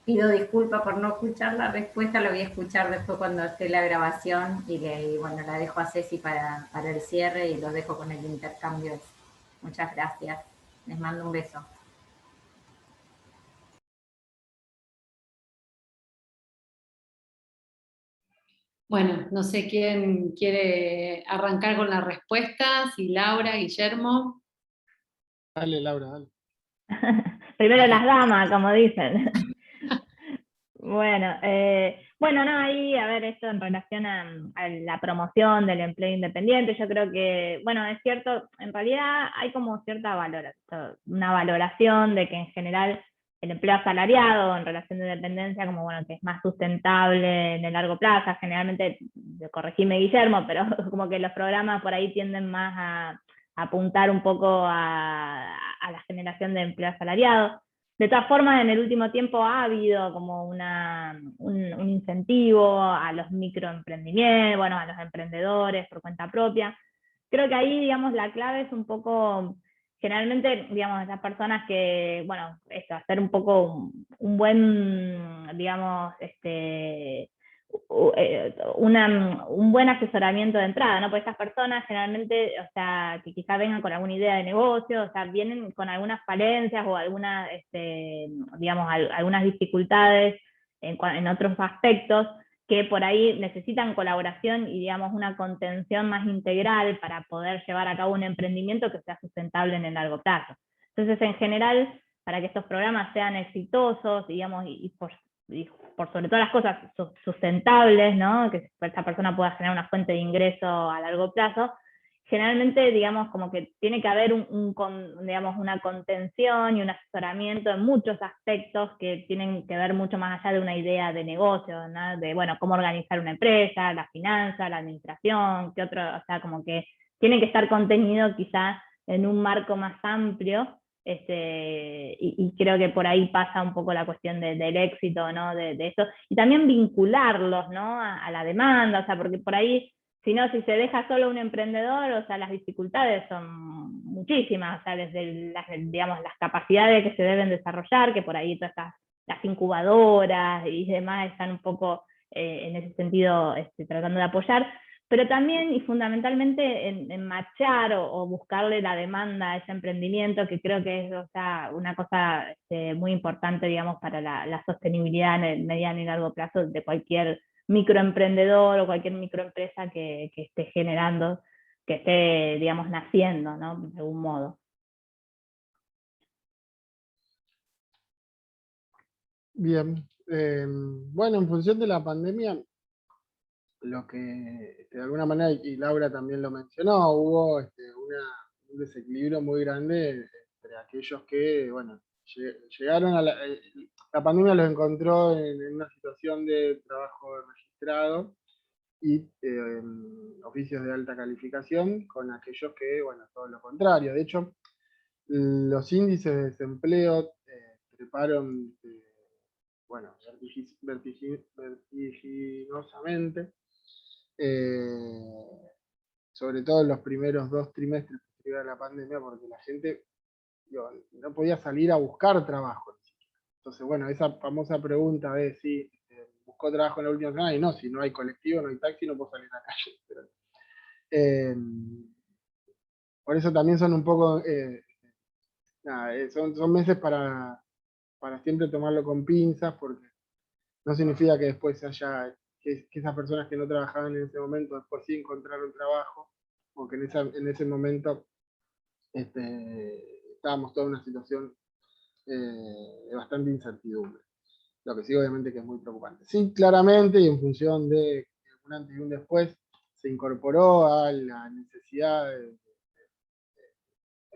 pido disculpas por no escuchar la respuesta, la voy a escuchar después cuando esté la grabación y bueno, la dejo a Ceci para el cierre y los dejo con el intercambio. Muchas gracias. Les mando un beso. Bueno, no sé quién quiere arrancar con la respuesta, si Laura, Guillermo. Dale, Laura, dale. Primero las damas, como dicen. Bueno, no, ahí, a ver, esto en relación a la promoción del empleo independiente, yo creo que, bueno, es cierto, en realidad hay como cierta una valoración de que en general el empleo asalariado en relación de dependencia, como bueno, que es más sustentable en el largo plazo, generalmente, corregime Guillermo, pero como que los programas por ahí tienden más a apuntar un poco a la generación de empleo asalariado. De todas formas, en el último tiempo ha habido como un incentivo a los microemprendimientos, bueno, a los emprendedores por cuenta propia. Creo que ahí, digamos, la clave es un poco, generalmente, digamos, las personas que, bueno, esto, hacer un poco un buen, digamos, un buen asesoramiento de entrada, ¿no? Porque estas personas generalmente, o sea, que quizá vengan con alguna idea de negocio, o sea, vienen con algunas falencias o algunas, digamos, algunas dificultades en otros aspectos que por ahí necesitan colaboración y, digamos, una contención más integral para poder llevar a cabo un emprendimiento que sea sustentable en el largo plazo. Entonces, en general, para que estos programas sean exitosos, digamos, y por sobre todas las cosas sustentables, ¿no? Que esta persona pueda generar una fuente de ingreso a largo plazo, generalmente, digamos, como que tiene que haber digamos, una contención y un asesoramiento en muchos aspectos que tienen que ver mucho más allá de una idea de negocio, ¿no? De, bueno, cómo organizar una empresa, la finanza, la administración, qué otro, o sea, como que tienen que estar contenidos quizás en un marco más amplio, y creo que por ahí pasa un poco la cuestión del éxito, ¿no? De eso, y también vincularlos, ¿no? A la demanda, o sea, porque por ahí, si no, si se deja solo un emprendedor, o sea, las dificultades son muchísimas, o sea, desde digamos, las capacidades que se deben desarrollar, que por ahí todas las incubadoras y demás están un poco en ese sentido tratando de apoyar, pero también y fundamentalmente en matchar o buscarle la demanda a ese emprendimiento, que creo que es, o sea, una cosa muy importante, digamos, para la sostenibilidad en el mediano y largo plazo de cualquier microemprendedor o cualquier microempresa que esté generando, que esté, digamos, naciendo, ¿no? De algún modo. Bien. Bueno, en función de la pandemia, lo que de alguna manera, y Laura también lo mencionó, hubo un desequilibrio muy grande entre aquellos que, bueno, llegaron a la pandemia los encontró en una situación de trabajo registrado y oficios de alta calificación, con aquellos que, bueno, todo lo contrario. De hecho, los índices de desempleo treparon, bueno, vertiginosamente, sobre todo en los primeros 2 trimestres posteriores a la pandemia, porque la gente no podía salir a buscar trabajo. Entonces, bueno, esa famosa pregunta de si buscó trabajo en la última semana, y no, si no hay colectivo, no hay taxi, no puedo salir a la calle. Pero, por eso también son un poco, son meses para siempre tomarlo con pinzas, porque no significa que después que esas personas que no trabajaban en ese momento después sí encontraron trabajo, porque en ese momento estábamos toda en una situación de bastante incertidumbre. Lo que sí, obviamente, que es muy preocupante. Sí, claramente, y en función de un antes y un después, se incorporó a la necesidad de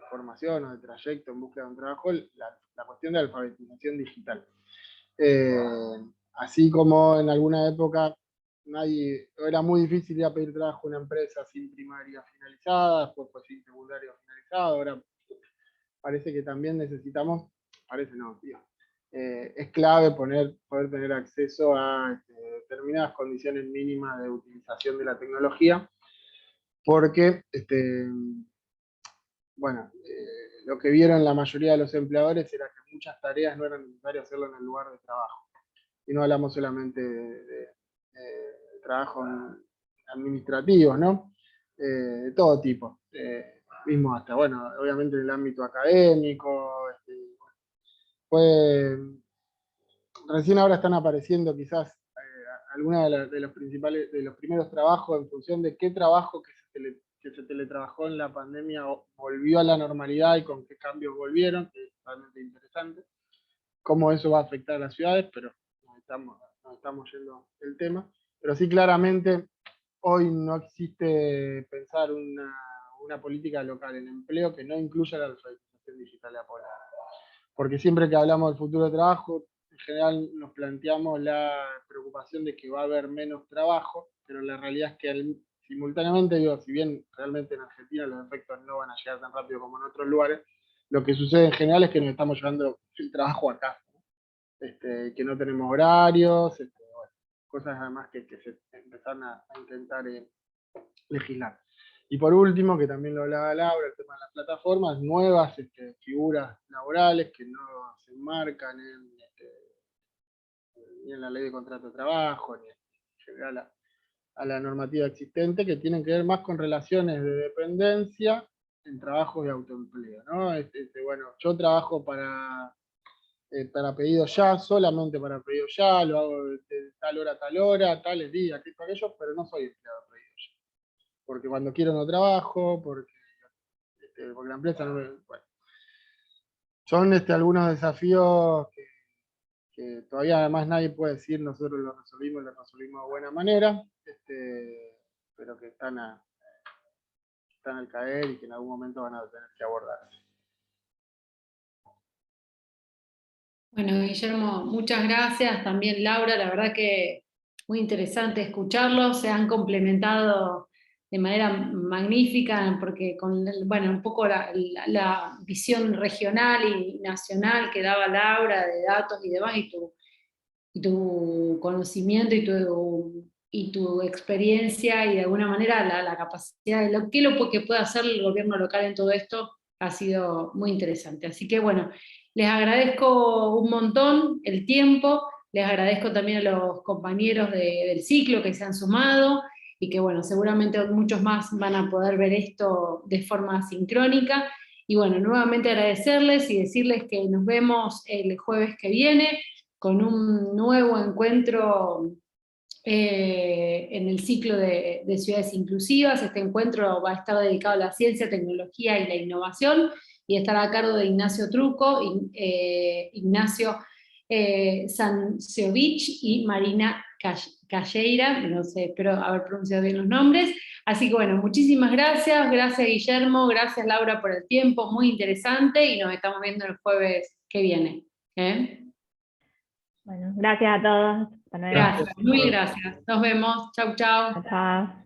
formación o de trayecto en búsqueda de un trabajo, la cuestión de alfabetización digital. Así como en alguna época era muy difícil ir a pedir trabajo a una empresa sin primaria finalizada, después pues sin secundaria finalizada, ahora parece que también necesitamos, parece no, tío, es clave poder tener acceso a determinadas condiciones mínimas de utilización de la tecnología, porque bueno, lo que vieron la mayoría de los empleadores era que muchas tareas no eran necesarias hacerlo en el lugar de trabajo. Y no hablamos solamente de trabajos administrativos, ¿no? De todo tipo. Mismo hasta, bueno, obviamente en el ámbito académico. Recién ahora están apareciendo quizás algunos de los primeros trabajos en función de qué trabajo que se teletrabajó en la pandemia volvió a la normalidad y con qué cambios volvieron, que es realmente interesante. Cómo eso va a afectar a las ciudades, pero nos estamos yendo del tema. Pero sí, claramente, hoy no existe pensar una política local en empleo que no incluya la alfabetización digital de la población. Porque siempre que hablamos del futuro de trabajo, en general nos planteamos la preocupación de que va a haber menos trabajo, pero la realidad es que simultáneamente, digo, si bien realmente en Argentina los efectos no van a llegar tan rápido como en otros lugares, lo que sucede en general es que nos estamos llevando el trabajo a casa, ¿no? Que no tenemos horarios, bueno, cosas además que se empezaron a intentar legislar. Y por último, que también lo hablaba Laura, el tema de las plataformas, nuevas figuras laborales que no se enmarcan ni en la ley de contrato de trabajo, ni en general a la normativa existente, que tienen que ver más con relaciones de dependencia en trabajos de autoempleo, ¿no? Bueno, yo trabajo para pedido ya, solamente para pedido ya, lo hago de tal hora a tal hora, tales días, aquí para ellos, pero no soy empleado de pedido ya. Porque cuando quiero no trabajo, porque la empresa no me... Bueno, son algunos desafíos que todavía además nadie puede decir nosotros lo resolvimos de buena manera, pero que están al caer y que en algún momento van a tener que abordarse. Bueno, Guillermo, muchas gracias. También Laura, la verdad que muy interesante escucharlos. Se han complementado de manera magnífica, porque con, bueno, un poco la visión regional y nacional que daba Laura de datos y demás, y tu conocimiento y tu experiencia, y de alguna manera la capacidad de lo que puede hacer el gobierno local en todo esto ha sido muy interesante. Así que bueno, les agradezco un montón el tiempo, les agradezco también a los compañeros del ciclo que se han sumado, y que bueno, seguramente muchos más van a poder ver esto de forma sincrónica. Y bueno, nuevamente agradecerles y decirles que nos vemos el jueves que viene con un nuevo encuentro en el ciclo de ciudades inclusivas. Este encuentro va a estar dedicado a la ciencia, tecnología y la innovación, y estará a cargo de Ignacio Truco, Ignacio Sanciovich y Marina Calleira, no sé, espero haber pronunciado bien los nombres. Así que bueno, muchísimas gracias Guillermo, gracias Laura por el tiempo, muy interesante, y nos estamos viendo el jueves que viene. Bueno, gracias a todos. Hasta luego. Gracias, muy gracias. Nos vemos. Chau, chau. Chao.